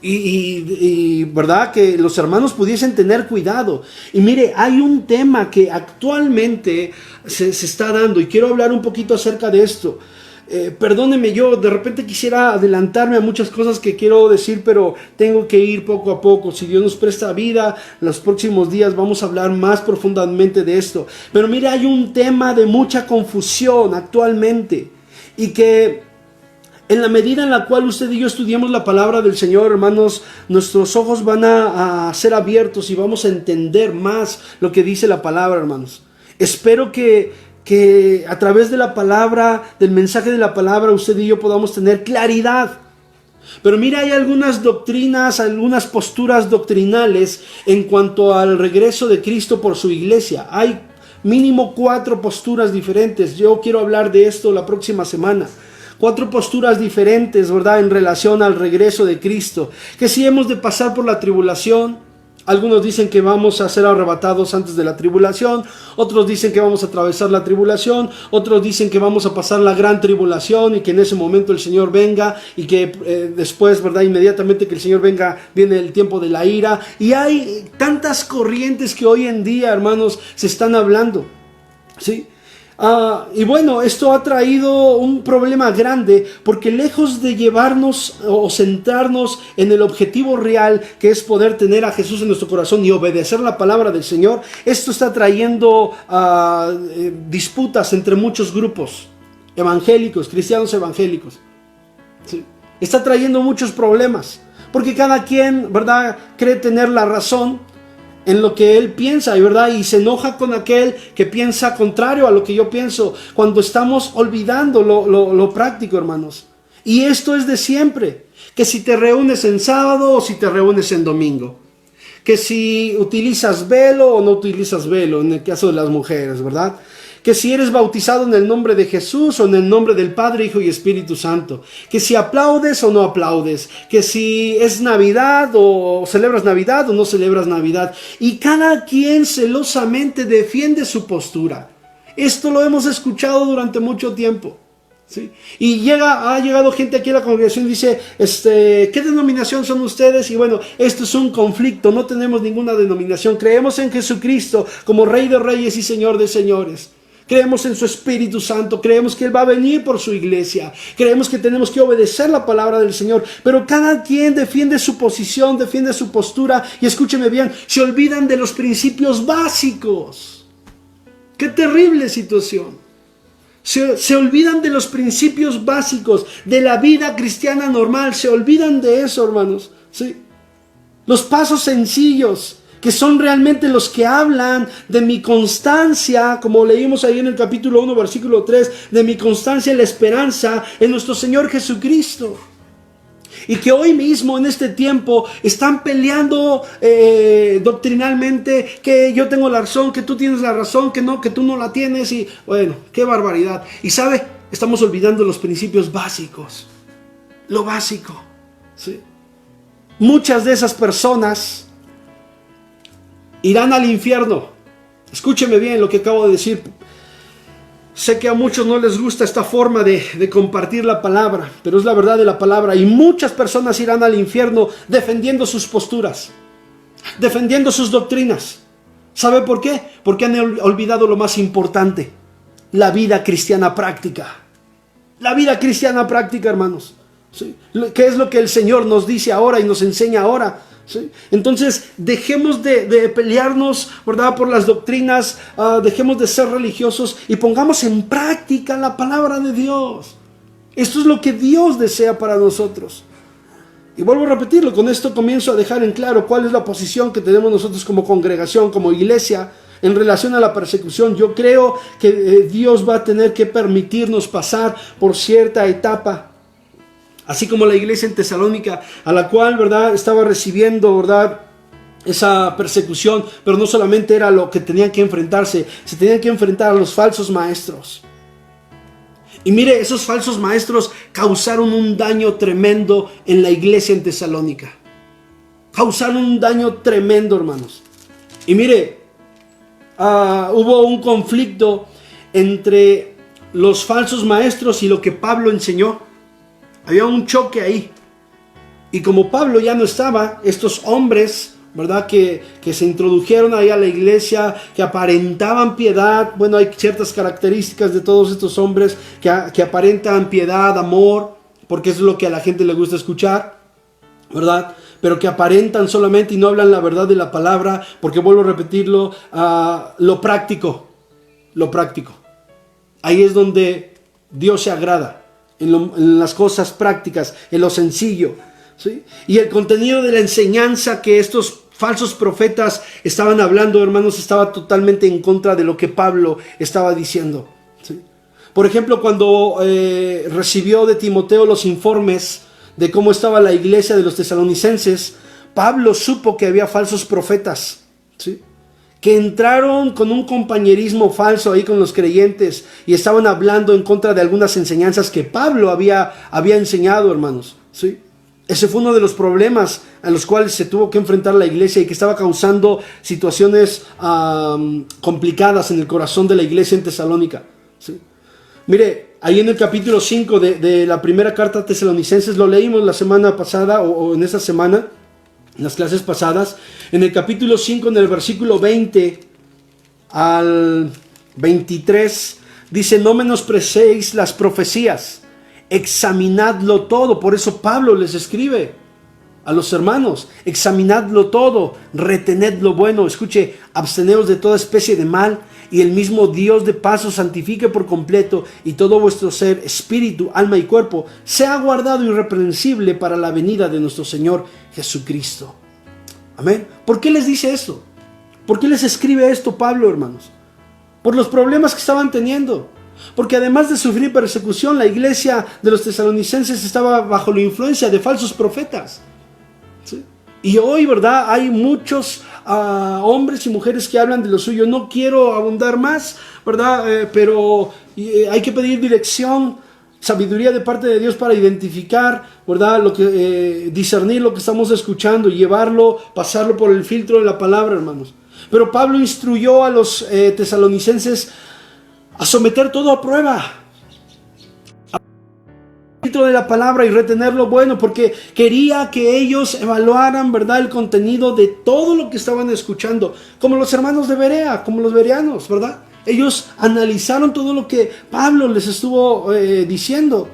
Y verdad, que los hermanos pudiesen tener cuidado. Y mire, hay un tema que actualmente se está dando y quiero hablar un poquito acerca de esto. Perdóneme, yo de repente quisiera adelantarme a muchas cosas que quiero decir, pero tengo que ir poco a poco. Si Dios nos presta vida, los próximos días vamos a hablar más profundamente de esto. Pero mire, hay un tema de mucha confusión actualmente, y que en la medida en la cual usted y yo estudiemos la palabra del Señor, hermanos, nuestros ojos van a ser abiertos y vamos a entender más lo que dice la palabra, hermanos. Espero que a través de la palabra, del mensaje de la palabra, usted y yo podamos tener claridad. Pero mira, hay algunas doctrinas, algunas posturas doctrinales en cuanto al regreso de Cristo por su iglesia. Hay mínimo 4 posturas diferentes. Yo quiero hablar de esto la próxima semana. 4 posturas diferentes, ¿verdad?, en relación al regreso de Cristo. Que si hemos de pasar por la tribulación. Algunos dicen que vamos a ser arrebatados antes de la tribulación, otros dicen que vamos a atravesar la tribulación, otros dicen que vamos a pasar la gran tribulación y que en ese momento el Señor venga y que después, ¿verdad?, inmediatamente que el Señor venga, viene el tiempo de la ira. Y hay tantas corrientes que hoy en día, hermanos, se están hablando, ¿sí? Y bueno, esto ha traído un problema grande, porque lejos de llevarnos o centrarnos en el objetivo real, que es poder tener a Jesús en nuestro corazón y obedecer la palabra del Señor, esto está trayendo disputas entre muchos grupos evangélicos, cristianos evangélicos. ¿Sí? Está trayendo muchos problemas, porque cada quien, ¿verdad?, cree tener la razón en lo que él piensa, ¿verdad? Y se enoja con aquel que piensa contrario a lo que yo pienso, cuando estamos olvidando lo práctico, hermanos. Y esto es de siempre, que si te reúnes en sábado o si te reúnes en domingo, que si utilizas velo o no utilizas velo, en el caso de las mujeres, ¿verdad? Que si eres bautizado en el nombre de Jesús o en el nombre del Padre, Hijo y Espíritu Santo, que si aplaudes o no aplaudes, que si es Navidad o celebras Navidad o no celebras Navidad, y cada quien celosamente defiende su postura. Esto lo hemos escuchado durante mucho tiempo, ¿sí? Y ha llegado gente aquí a la congregación y dice, ¿qué denominación son ustedes? Y bueno, esto es un conflicto, no tenemos ninguna denominación, creemos en Jesucristo como Rey de Reyes y Señor de Señores. Creemos en su Espíritu Santo, creemos que Él va a venir por su iglesia, creemos que tenemos que obedecer la palabra del Señor, pero cada quien defiende su posición, defiende su postura, y escúcheme bien, se olvidan de los principios básicos. ¡Qué terrible situación! Se olvidan de los principios básicos de la vida cristiana normal, se olvidan de eso, hermanos, ¿sí? Los pasos sencillos, que son realmente los que hablan de mi constancia, como leímos ahí en el capítulo 1, versículo 3, de mi constancia en la esperanza en nuestro Señor Jesucristo. Y que hoy mismo, en este tiempo, están peleando doctrinalmente, que yo tengo la razón, que tú tienes la razón, que no, que tú no la tienes, y bueno, qué barbaridad. Y sabe, estamos olvidando los principios básicos, lo básico, ¿sí? Muchas de esas personas irán al infierno. Escúcheme bien lo que acabo de decir. Sé que a muchos no les gusta esta forma de compartir la palabra, pero es la verdad de la palabra. Y muchas personas irán al infierno defendiendo sus posturas, defendiendo sus doctrinas. ¿Sabe por qué? Porque han olvidado lo más importante: la vida cristiana práctica. La vida cristiana práctica, hermanos, ¿sí? ¿Qué es lo que el Señor nos dice ahora y nos enseña ahora? ¿Sí? Entonces dejemos de pelearnos, ¿verdad?, por las doctrinas, dejemos de ser religiosos y pongamos en práctica la palabra de Dios. Esto es lo que Dios desea para nosotros. Y vuelvo a repetirlo, con esto comienzo a dejar en claro cuál es la posición que tenemos nosotros como congregación, como iglesia, en relación a la persecución. Yo creo que Dios va a tener que permitirnos pasar por cierta etapa, así como la iglesia en Tesalónica, a la cual, ¿verdad?, estaba recibiendo, ¿verdad?, esa persecución, pero no solamente era lo que tenían que enfrentarse, se tenían que enfrentar a los falsos maestros. Y mire, esos falsos maestros causaron un daño tremendo en la iglesia en Tesalónica. Causaron un daño tremendo, hermanos. Y mire, hubo un conflicto entre los falsos maestros y lo que Pablo enseñó. Había un choque ahí. Y como Pablo ya no estaba, estos hombres, ¿verdad?, que se introdujeron ahí a la iglesia, que aparentaban piedad. Bueno, hay ciertas características de todos estos hombres que aparentan piedad, amor, porque eso es lo que a la gente le gusta escuchar, ¿verdad? Pero que aparentan solamente y no hablan la verdad de la palabra, porque vuelvo a repetirlo, lo práctico. Ahí es donde Dios se agrada. En las cosas prácticas, en lo sencillo, ¿sí? Y el contenido de la enseñanza que estos falsos profetas estaban hablando, hermanos, estaba totalmente en contra de lo que Pablo estaba diciendo, ¿sí? Por ejemplo, cuando recibió de Timoteo los informes de cómo estaba la iglesia de los tesalonicenses, Pablo supo que había falsos profetas, ¿sí?, que entraron con un compañerismo falso ahí con los creyentes y estaban hablando en contra de algunas enseñanzas que Pablo había enseñado, hermanos, ¿sí? Ese fue uno de los problemas a los cuales se tuvo que enfrentar la iglesia y que estaba causando situaciones complicadas en el corazón de la iglesia en Tesalónica, ¿sí? Mire, ahí en el capítulo 5 de la primera carta a Tesalonicenses, lo leímos la semana pasada o en esta semana, en las clases pasadas, en el capítulo 5, en el versículo 20 al 23, Dice, no menospreciéis las profecías, examinadlo todo. Por eso Pablo les escribe a los hermanos, examinadlo todo, retened lo bueno. Escuche, absteneos de toda especie de mal, y el mismo Dios de paz os santifique por completo, y todo vuestro ser, espíritu, alma y cuerpo, sea guardado irreprensible para la venida de nuestro Señor Jesucristo. Amén. ¿Por qué les dice esto? ¿Por qué les escribe esto Pablo, hermanos? Por los problemas que estaban teniendo. Porque además de sufrir persecución, la iglesia de los tesalonicenses estaba bajo la influencia de falsos profetas. ¿Sí? Y hoy, ¿verdad? Hay muchos hombres y mujeres que hablan de lo suyo. No quiero abundar más, ¿verdad? Pero hay que pedir dirección, sabiduría de parte de Dios para identificar, ¿verdad? Discernir lo que estamos escuchando y llevarlo, pasarlo por el filtro de la palabra, hermanos. Pero Pablo instruyó a los tesalonicenses a someter todo a prueba, de la palabra, y retener lo bueno, porque quería que ellos evaluaran, ¿verdad?, el contenido de todo lo que estaban escuchando, como los hermanos de Berea, como los bereanos, ¿verdad? Ellos analizaron todo lo que Pablo les estuvo diciendo.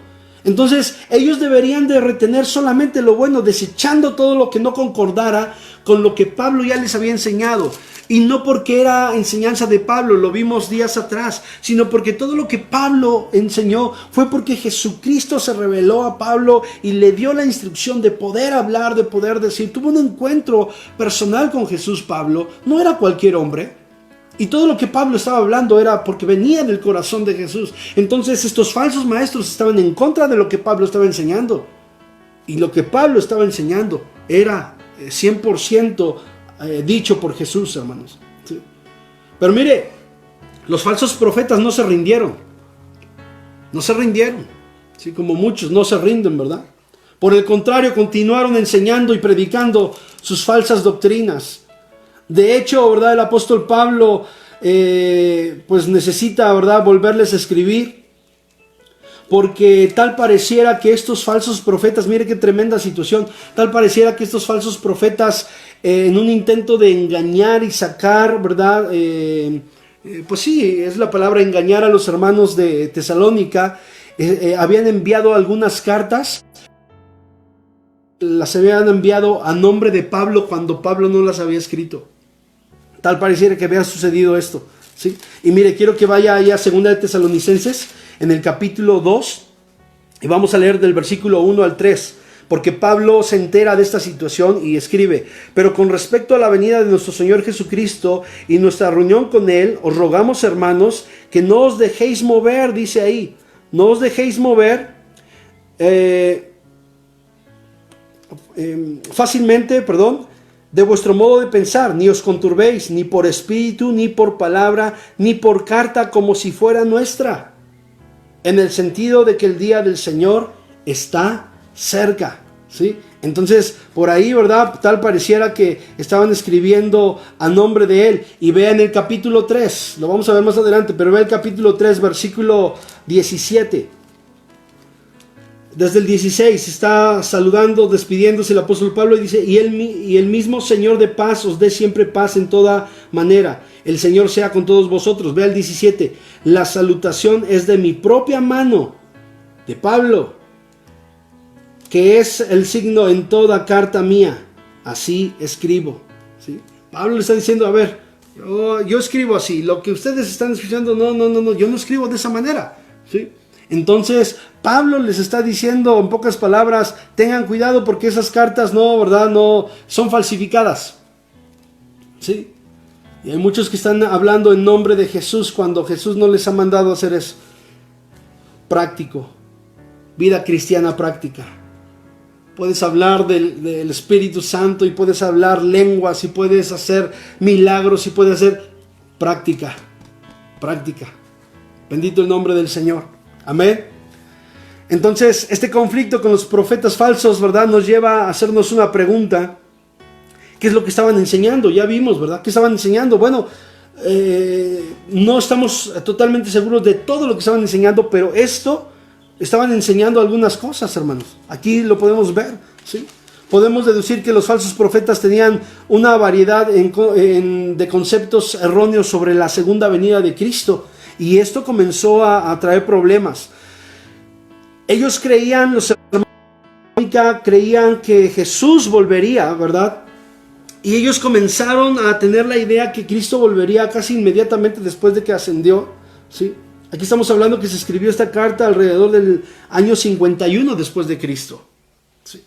Entonces ellos deberían de retener solamente lo bueno, desechando todo lo que no concordara con lo que Pablo ya les había enseñado. Y no porque era enseñanza de Pablo, lo vimos días atrás, sino porque todo lo que Pablo enseñó fue porque Jesucristo se reveló a Pablo y le dio la instrucción de poder hablar, de poder decir. Tuvo un encuentro personal con Jesús Pablo, no era cualquier hombre. Y todo lo que Pablo estaba hablando era porque venía del corazón de Jesús. Entonces estos falsos maestros estaban en contra de lo que Pablo estaba enseñando. Y lo que Pablo estaba enseñando era 100% dicho por Jesús, hermanos. ¿Sí? Pero mire, los falsos profetas no se rindieron. No se rindieron. ¿Sí? Como muchos no se rinden, ¿verdad? Por el contrario, continuaron enseñando y predicando sus falsas doctrinas. De hecho, ¿verdad?, el apóstol Pablo pues necesita, ¿verdad?, volverles a escribir, porque tal pareciera que estos falsos profetas, mire qué tremenda situación, tal pareciera que estos falsos profetas en un intento de engañar y sacar, ¿verdad?, pues sí, es la palabra, engañar a los hermanos de Tesalónica, habían enviado algunas cartas, las habían enviado a nombre de Pablo cuando Pablo no las había escrito. Tal pareciera que había sucedido esto, ¿sí? Y mire, quiero que vaya allá a 2 de Tesalonicenses, en el capítulo 2, y vamos a leer del versículo 1 al 3, porque Pablo se entera de esta situación y escribe: pero con respecto a la venida de nuestro Señor Jesucristo y nuestra reunión con Él, os rogamos, hermanos, que no os dejéis mover, dice ahí, no os dejéis mover fácilmente, de vuestro modo de pensar, ni os conturbéis, ni por espíritu, ni por palabra, ni por carta como si fuera nuestra, en el sentido de que el día del Señor está cerca, ¿sí? Entonces, por ahí, ¿verdad?, tal pareciera que estaban escribiendo a nombre de Él. Y vean el capítulo 3, lo vamos a ver más adelante, pero ve el capítulo 3, versículo 17. Desde el 16 está saludando, despidiéndose el apóstol Pablo, y dice: y el mismo Señor de paz os dé siempre paz en toda manera. El Señor sea con todos vosotros. Ve el 17. La salutación es de mi propia mano, de Pablo, que es el signo en toda carta mía. Así escribo. ¿Sí? Pablo le está diciendo: a ver, yo escribo así. Lo que ustedes están escuchando, no, yo no escribo de esa manera. ¿Sí? Entonces Pablo les está diciendo, en pocas palabras, tengan cuidado porque esas cartas no son falsificadas. ¿Sí? Y hay muchos que están hablando en nombre de Jesús cuando Jesús no les ha mandado hacer eso. Práctico, vida cristiana práctica. Puedes hablar del Espíritu Santo y puedes hablar lenguas y puedes hacer milagros y puedes hacer práctica. Bendito el nombre del Señor. Amén. Entonces, este conflicto con los profetas falsos, ¿verdad?, nos lleva a hacernos una pregunta. ¿Qué es lo que estaban enseñando? Ya vimos, ¿verdad? ¿Qué estaban enseñando? Bueno, no estamos totalmente seguros de todo lo que estaban enseñando, pero estaban enseñando algunas cosas, hermanos. Aquí lo podemos ver, ¿sí? Podemos deducir que los falsos profetas tenían una variedad de conceptos erróneos sobre la segunda venida de Cristo. Y esto comenzó a traer problemas. Ellos creían, los hermanos creían que Jesús volvería, ¿verdad? Y ellos comenzaron a tener la idea que Cristo volvería casi inmediatamente después de que ascendió, ¿sí? Aquí estamos hablando que se escribió esta carta alrededor del año 51 después de Cristo, ¿sí?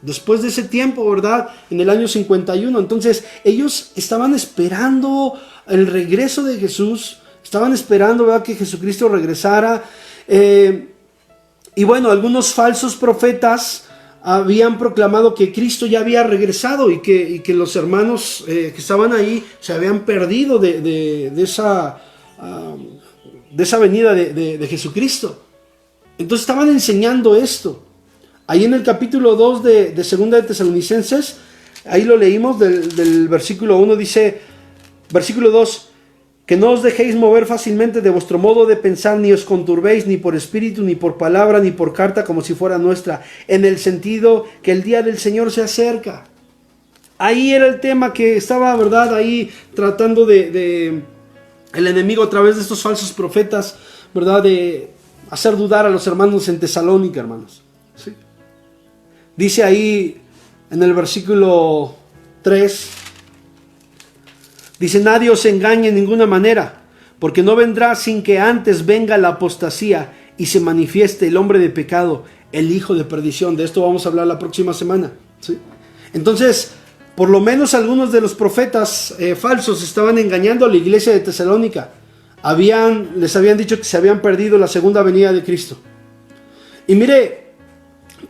Después de ese tiempo, ¿verdad? En el año 51. Entonces, ellos estaban esperando el regreso de Jesús, estaban esperando, ¿verdad?, que Jesucristo regresara. Y bueno, algunos falsos profetas habían proclamado que Cristo ya había regresado y que los hermanos que estaban ahí se habían perdido de esa venida de Jesucristo. Entonces estaban enseñando esto. Ahí en el capítulo 2 de 2 de Tesalonicenses, ahí lo leímos del versículo 1, dice, versículo 2, que no os dejéis mover fácilmente de vuestro modo de pensar, ni os conturbéis ni por espíritu, ni por palabra, ni por carta, como si fuera nuestra, en el sentido que el día del Señor se acerca. Ahí era el tema que estaba, ¿verdad?, ahí tratando de el enemigo a través de estos falsos profetas, ¿verdad?, de hacer dudar a los hermanos en Tesalónica, hermanos. ¿Sí? Dice ahí en el versículo 3, dice, nadie os engañe en ninguna manera, porque no vendrá sin que antes venga la apostasía y se manifieste el hombre de pecado, el hijo de perdición. De esto vamos a hablar la próxima semana, ¿sí? Entonces, por lo menos algunos de los profetas falsos estaban engañando a la iglesia de Tesalónica. Les habían dicho que se habían perdido la segunda venida de Cristo. Y mire,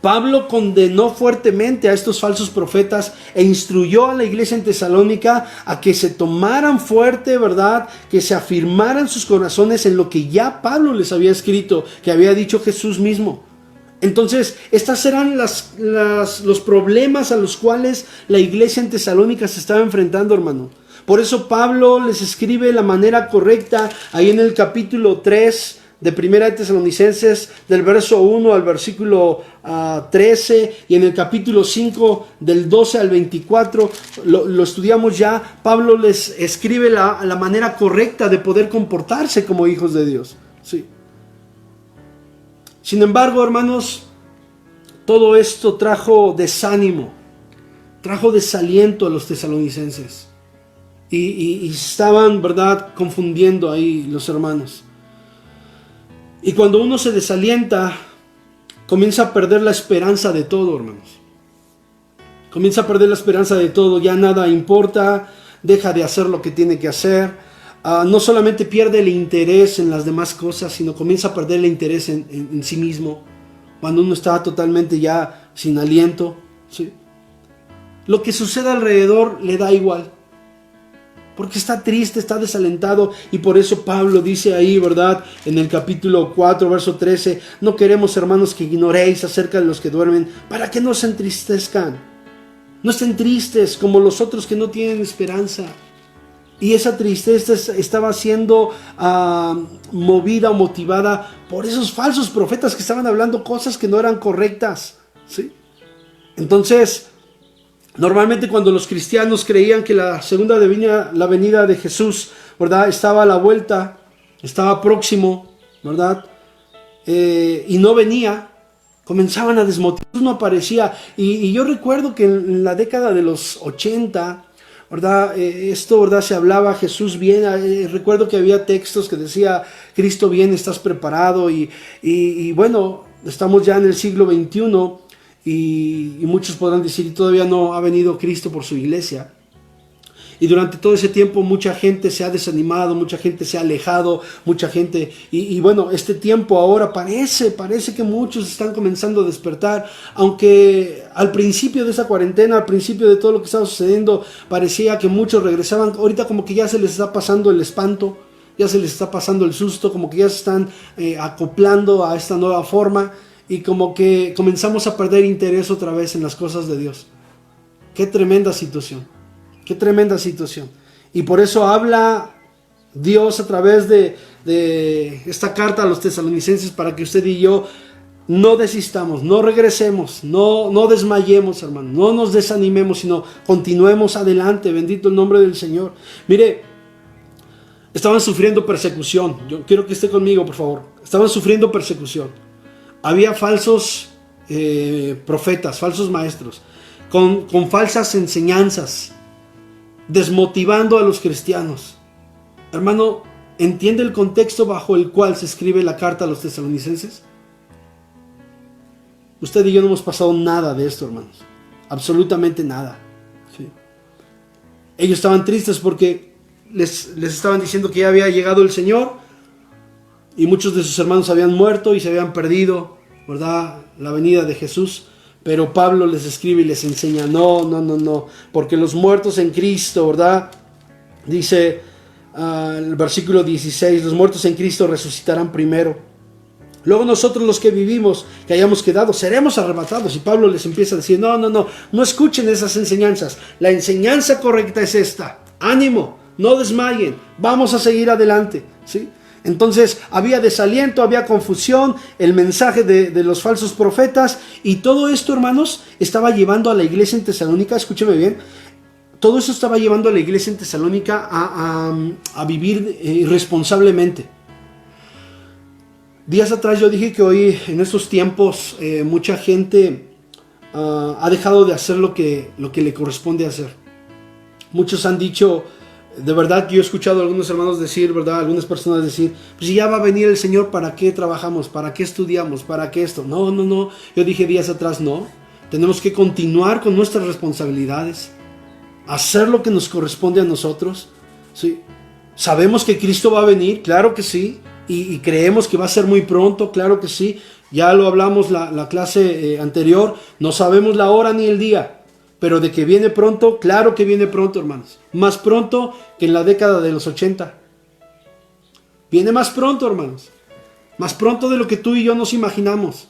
Pablo condenó fuertemente a estos falsos profetas e instruyó a la iglesia en Tesalónica a que se tomaran fuerte, ¿verdad?, que se afirmaran sus corazones en lo que ya Pablo les había escrito, que había dicho Jesús mismo. Entonces, estas eran los problemas a los cuales la iglesia en Tesalónica se estaba enfrentando, hermano. Por eso Pablo les escribe la manera correcta ahí en el capítulo 3 de Primera de Tesalonicenses, del verso 1 al versículo 13, y en el capítulo 5 del 12 al 24, lo estudiamos ya. Pablo les escribe la manera correcta de poder comportarse como hijos de Dios, ¿sí? Sin embargo, hermanos, todo esto trajo desánimo, trajo desaliento a los tesalonicenses, y estaban, ¿verdad?, confundiendo ahí los hermanos. Y cuando uno se desalienta, comienza a perder la esperanza de todo, hermanos. Comienza a perder la esperanza de todo, ya nada importa, deja de hacer lo que tiene que hacer. No solamente pierde el interés en las demás cosas, sino comienza a perder el interés en sí mismo, cuando uno está totalmente ya sin aliento, ¿sí? Lo que sucede alrededor le da igual, porque está triste, está desalentado. Y por eso Pablo dice ahí, ¿verdad?, en el capítulo 4, verso 13, no queremos, hermanos, que ignoréis acerca de los que duermen, para que no se entristezcan. No estén tristes como los otros que no tienen esperanza. Y esa tristeza estaba siendo movida o motivada por esos falsos profetas que estaban hablando cosas que no eran correctas, ¿sí? Entonces, normalmente cuando los cristianos creían que la venida de Jesús, ¿verdad?, estaba a la vuelta, estaba próximo, ¿verdad?, y no venía, comenzaban a desmotivar, no aparecía. Y yo recuerdo que en la década de los 80, ¿verdad?, ¿verdad?, se hablaba, Jesús viene. Recuerdo que había textos que decía, Cristo viene, estás preparado. Y bueno, estamos ya en el siglo XXI. Y muchos podrán decir, todavía no ha venido Cristo por su iglesia. Y durante todo ese tiempo mucha gente se ha desanimado, mucha gente se ha alejado, mucha gente... Y bueno, este tiempo ahora parece que muchos están comenzando a despertar, aunque al principio de esa cuarentena, al principio de todo lo que estaba sucediendo, parecía que muchos regresaban. Ahorita como que ya se les está pasando el espanto, ya se les está pasando el susto, como que ya se están acoplando a esta nueva forma, y como que comenzamos a perder interés otra vez en las cosas de Dios. Qué tremenda situación. Qué tremenda situación. Y por eso habla Dios a través de esta carta a los tesalonicenses, para que usted y yo no desistamos, no regresemos, no desmayemos, hermano, no nos desanimemos, sino continuemos adelante. Bendito el nombre del Señor. Mire, estaban sufriendo persecución. Yo quiero que esté conmigo, por favor. Estaban sufriendo persecución. Había falsos profetas, falsos maestros, con falsas enseñanzas, desmotivando a los cristianos. Hermano, ¿entiende el contexto bajo el cual se escribe la carta a los tesalonicenses? Usted y yo no hemos pasado nada de esto, hermanos. Absolutamente nada. ¿Sí? Ellos estaban tristes porque les estaban diciendo que ya había llegado el Señor y muchos de sus hermanos habían muerto y se habían perdido, ¿verdad?, la venida de Jesús. Pero Pablo les escribe y les enseña, no, porque los muertos en Cristo, ¿verdad? Dice el versículo 16, los muertos en Cristo resucitarán primero. Luego nosotros los que vivimos, que hayamos quedado, seremos arrebatados. Y Pablo les empieza a decir, no escuchen esas enseñanzas. La enseñanza correcta es esta. Ánimo, no desmayen, vamos a seguir adelante, ¿sí? Entonces había desaliento, había confusión, el mensaje de los falsos profetas, y todo esto, hermanos, estaba llevando a la iglesia en Tesalónica, escúcheme bien, todo eso estaba llevando a la iglesia en Tesalónica a vivir irresponsablemente. Días atrás yo dije que hoy, en estos tiempos, mucha gente ha dejado de hacer lo que le corresponde hacer. Muchos han dicho, de verdad que yo he escuchado a algunos hermanos decir, ¿verdad?, algunas personas decir, pues si ya va a venir el Señor, ¿para qué trabajamos? ¿Para qué estudiamos? ¿Para qué esto? No, yo dije días atrás, no, tenemos que continuar con nuestras responsabilidades, hacer lo que nos corresponde a nosotros, ¿sí? Sabemos que Cristo va a venir, claro que sí, y creemos que va a ser muy pronto, claro que sí, ya lo hablamos la clase anterior, no sabemos la hora ni el día, pero de que viene pronto, claro que viene pronto, hermanos. Más pronto que en la década de los 80. Viene más pronto, hermanos. Más pronto de lo que tú y yo nos imaginamos.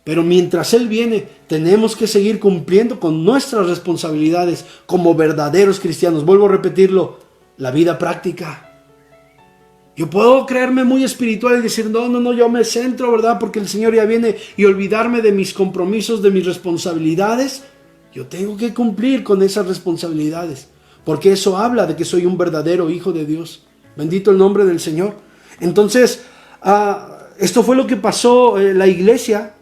Pero mientras Él viene, tenemos que seguir cumpliendo con nuestras responsabilidades como verdaderos cristianos. Vuelvo a repetirlo, la vida práctica. Yo puedo creerme muy espiritual y decir, no, yo me centro, ¿verdad?, porque el Señor ya viene, y olvidarme de mis compromisos, de mis responsabilidades. Yo tengo que cumplir con esas responsabilidades, porque eso habla de que soy un verdadero hijo de Dios. Bendito el nombre del Señor. Entonces, esto fue lo que pasó. La iglesia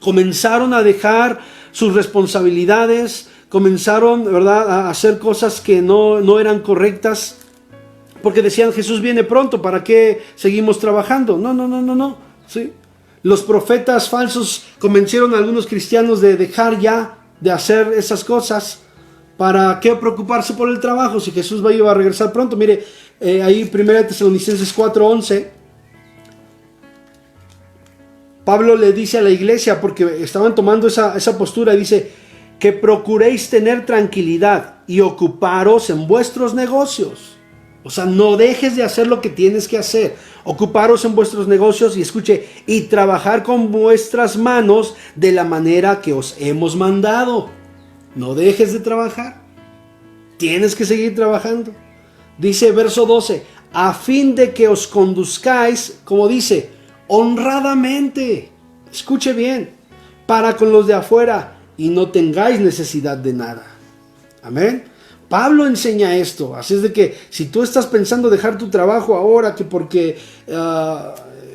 comenzaron a dejar sus responsabilidades, comenzaron, ¿verdad?, a hacer cosas que no eran correctas, porque decían, Jesús viene pronto, ¿para qué seguimos trabajando? No, ¿sí? Los profetas falsos convencieron a algunos cristianos de dejar ya de hacer esas cosas. ¿Para qué preocuparse por el trabajo si Jesús va a regresar pronto? Mire, ahí 1 Tesalonicenses 4:11, Pablo le dice a la iglesia, porque estaban tomando esa postura, dice, que procuréis tener tranquilidad y ocuparos en vuestros negocios. O sea, no dejes de hacer lo que tienes que hacer. Ocuparos en vuestros negocios y escuche, y trabajar con vuestras manos de la manera que os hemos mandado. No dejes de trabajar. Tienes que seguir trabajando. Dice verso 12, a fin de que os conduzcáis, como dice, honradamente. Escuche bien, para con los de afuera y no tengáis necesidad de nada. Amén. Pablo enseña esto, así es de que si tú estás pensando dejar tu trabajo ahora, que porque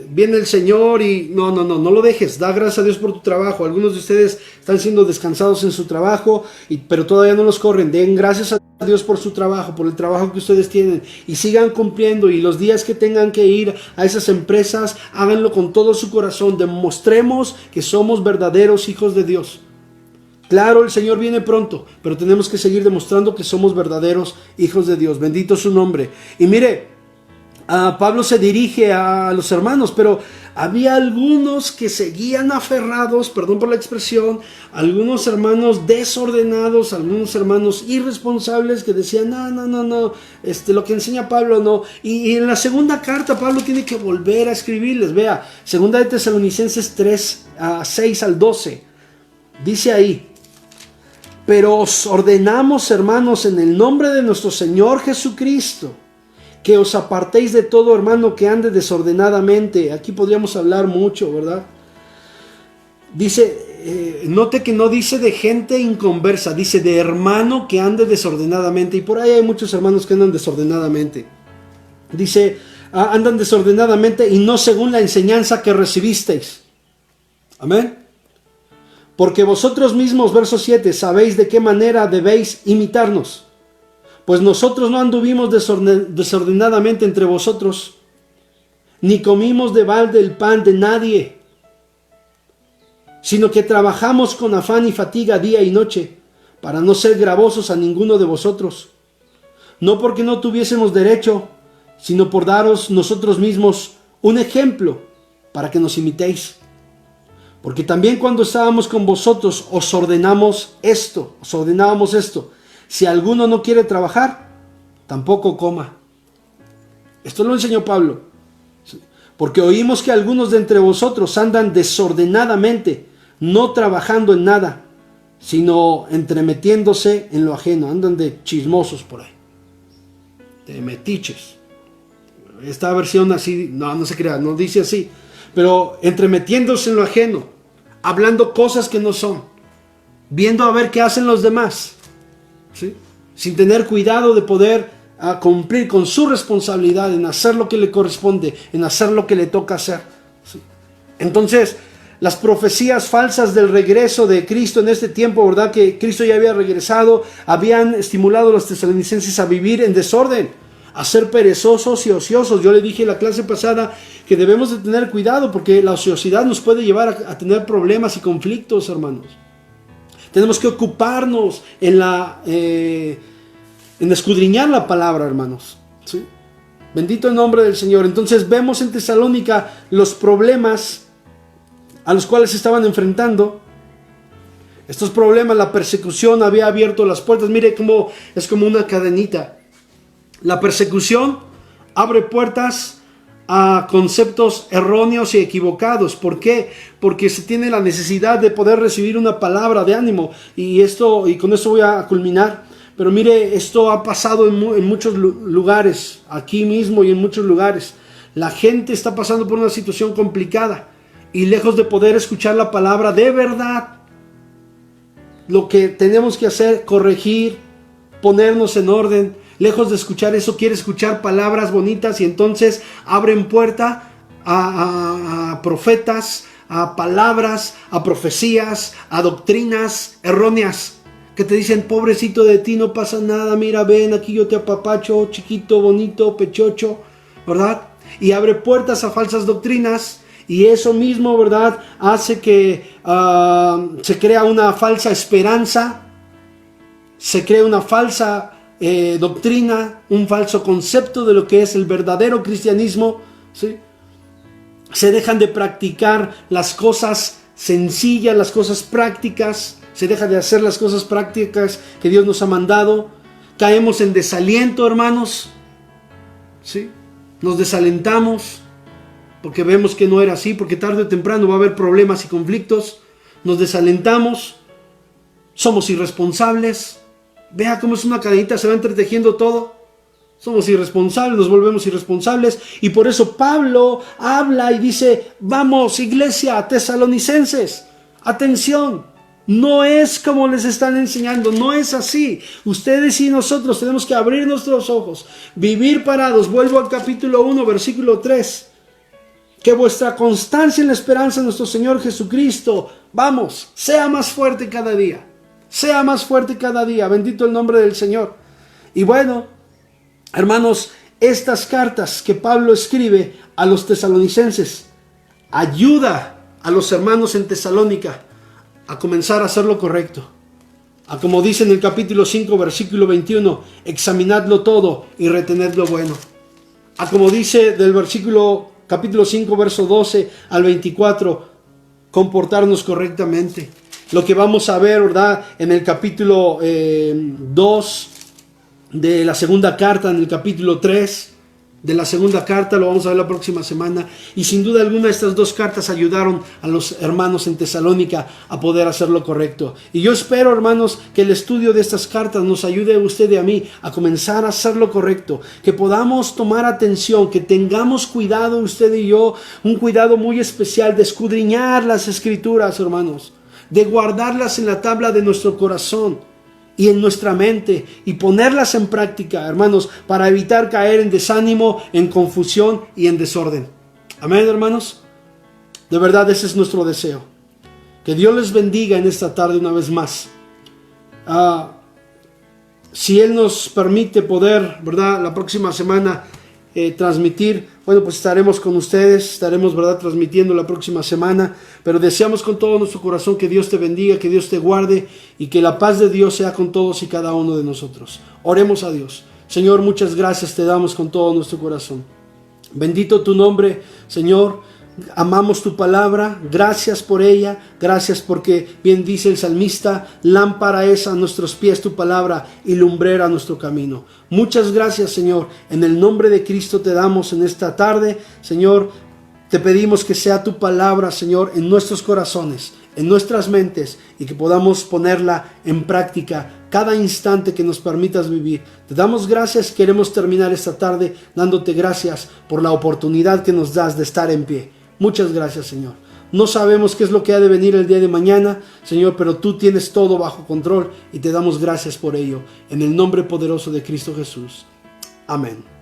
viene el Señor y no lo dejes, da gracias a Dios por tu trabajo. Algunos de ustedes están siendo descansados en su trabajo, pero todavía no los corren. Den gracias a Dios por su trabajo, por el trabajo que ustedes tienen, y sigan cumpliendo, y los días que tengan que ir a esas empresas, háganlo con todo su corazón. Demostremos que somos verdaderos hijos de Dios. Claro, el Señor viene pronto, pero tenemos que seguir demostrando que somos verdaderos hijos de Dios. Bendito su nombre. Y mire, Pablo se dirige a los hermanos, pero había algunos que seguían aferrados, perdón por la expresión, algunos hermanos desordenados, algunos hermanos irresponsables que decían, no, lo que enseña Pablo no. Y en la segunda carta Pablo tiene que volver a escribirles. Vea, segunda de Tesalonicenses 3, 6 al 12, dice ahí, pero os ordenamos, hermanos, en el nombre de nuestro Señor Jesucristo, que os apartéis de todo hermano que ande desordenadamente. Aquí podríamos hablar mucho, ¿verdad? Dice, note que no dice de gente inconversa, dice de hermano que ande desordenadamente. Y por ahí hay muchos hermanos que andan desordenadamente. Dice, andan desordenadamente y no según la enseñanza que recibisteis. Amén. Porque vosotros mismos, verso 7, sabéis de qué manera debéis imitarnos. Pues nosotros no anduvimos desordenadamente entre vosotros, ni comimos de balde el pan de nadie, sino que trabajamos con afán y fatiga día y noche, para no ser gravosos a ninguno de vosotros. No porque no tuviésemos derecho, sino por daros nosotros mismos un ejemplo para que nos imitéis. Porque también cuando estábamos con vosotros os ordenábamos esto. Si alguno no quiere trabajar, tampoco coma. Esto lo enseñó Pablo. Porque oímos que algunos de entre vosotros andan desordenadamente, no trabajando en nada, sino entremetiéndose en lo ajeno. Andan de chismosos por ahí, de metiches. Esta versión así, no se crea, no dice así, pero entremetiéndose en lo ajeno, hablando cosas que no son, viendo a ver qué hacen los demás, ¿sí? Sin tener cuidado de poder cumplir con su responsabilidad en hacer lo que le corresponde, en hacer lo que le toca hacer, ¿sí? Entonces, las profecías falsas del regreso de Cristo en este tiempo, ¿verdad? Que Cristo ya había regresado, habían estimulado a los tesalonicenses a vivir en desorden, a ser perezosos y ociosos. Yo le dije en la clase pasada que debemos de tener cuidado porque la ociosidad nos puede llevar a tener problemas y conflictos, hermanos. Tenemos que ocuparnos en escudriñar la palabra, hermanos, ¿sí? Bendito el nombre del Señor. Entonces vemos en Tesalónica los problemas a los cuales se estaban enfrentando. Estos problemas, la persecución había abierto las puertas. Mire cómo es como una cadenita. La persecución abre puertas a conceptos erróneos y equivocados. ¿Por qué? Porque se tiene la necesidad de poder recibir una palabra de ánimo. Y con esto voy a culminar. Pero mire, esto ha pasado en muchos lugares, aquí mismo y en muchos lugares. La gente está pasando por una situación complicada. Y lejos de poder escuchar la palabra de verdad, lo que tenemos que hacer, corregir, ponernos en orden. Lejos de escuchar eso, quiere escuchar palabras bonitas y entonces abren puerta a profetas, a palabras, a profecías, a doctrinas erróneas que te dicen, pobrecito de ti, no pasa nada, mira, ven, aquí yo te apapacho, chiquito, bonito, pechocho, ¿verdad? Y abre puertas a falsas doctrinas. Y eso mismo, ¿verdad?, hace que se crea una falsa esperanza, se crea una falsa doctrina, un falso concepto de lo que es el verdadero cristianismo, ¿sí? Se dejan de practicar las cosas sencillas, las cosas prácticas, se deja de hacer las cosas prácticas que Dios nos ha mandado. Caemos en desaliento, hermanos, ¿sí? Nos desalentamos porque vemos que no era así, porque tarde o temprano va a haber problemas y conflictos. Nos desalentamos, somos irresponsables. Vea cómo es una cadenita, se va entretejiendo todo. Somos irresponsables, nos volvemos irresponsables. Y por eso Pablo habla y dice, vamos, iglesia, tesalonicenses, atención, no es como les están enseñando, no es así. Ustedes y nosotros tenemos que abrir nuestros ojos, vivir parados. Vuelvo al capítulo 1, versículo 3. Que vuestra constancia en la esperanza de nuestro Señor Jesucristo, vamos, sea más fuerte cada día. Sea más fuerte cada día. Bendito el nombre del Señor. Y bueno, hermanos, estas cartas que Pablo escribe a los tesalonicenses ayuda a los hermanos en Tesalónica a comenzar a hacer lo correcto. A como dice en el capítulo 5, versículo 21, examinadlo todo y retened lo bueno. A como dice del capítulo 5, verso 12 al 24, comportarnos correctamente. Lo que vamos a ver, ¿verdad?, en el capítulo 2 de la segunda carta, en el capítulo 3 de la segunda carta, lo vamos a ver la próxima semana. Y sin duda alguna estas dos cartas ayudaron a los hermanos en Tesalónica a poder hacer lo correcto. Y yo espero, hermanos, que el estudio de estas cartas nos ayude a usted y a mí a comenzar a hacer lo correcto, que podamos tomar atención, que tengamos cuidado usted y yo, un cuidado muy especial de escudriñar las escrituras, hermanos, de guardarlas en la tabla de nuestro corazón y en nuestra mente y ponerlas en práctica, hermanos, para evitar caer en desánimo, en confusión y en desorden. Amén, hermanos. De verdad, ese es nuestro deseo. Que Dios les bendiga en esta tarde una vez más. Si Él nos permite poder, ¿verdad?, la próxima semana transmitir, bueno, pues estaremos con ustedes, estaremos, ¿verdad?, transmitiendo la próxima semana, pero deseamos con todo nuestro corazón que Dios te bendiga, que Dios te guarde y que la paz de Dios sea con todos y cada uno de nosotros. Oremos a Dios. Señor, muchas gracias te damos con todo nuestro corazón. Bendito tu nombre, Señor. Amamos tu palabra, gracias por ella, gracias porque, bien dice el salmista, lámpara es a nuestros pies tu palabra y lumbrera a nuestro camino. Muchas gracias, Señor, en el nombre de Cristo te damos en esta tarde, Señor, te pedimos que sea tu palabra, Señor, en nuestros corazones, en nuestras mentes y que podamos ponerla en práctica cada instante que nos permitas vivir. Te damos gracias, queremos terminar esta tarde dándote gracias por la oportunidad que nos das de estar en pie. Muchas gracias, Señor. No sabemos qué es lo que ha de venir el día de mañana, Señor, pero tú tienes todo bajo control y te damos gracias por ello. En el nombre poderoso de Cristo Jesús. Amén.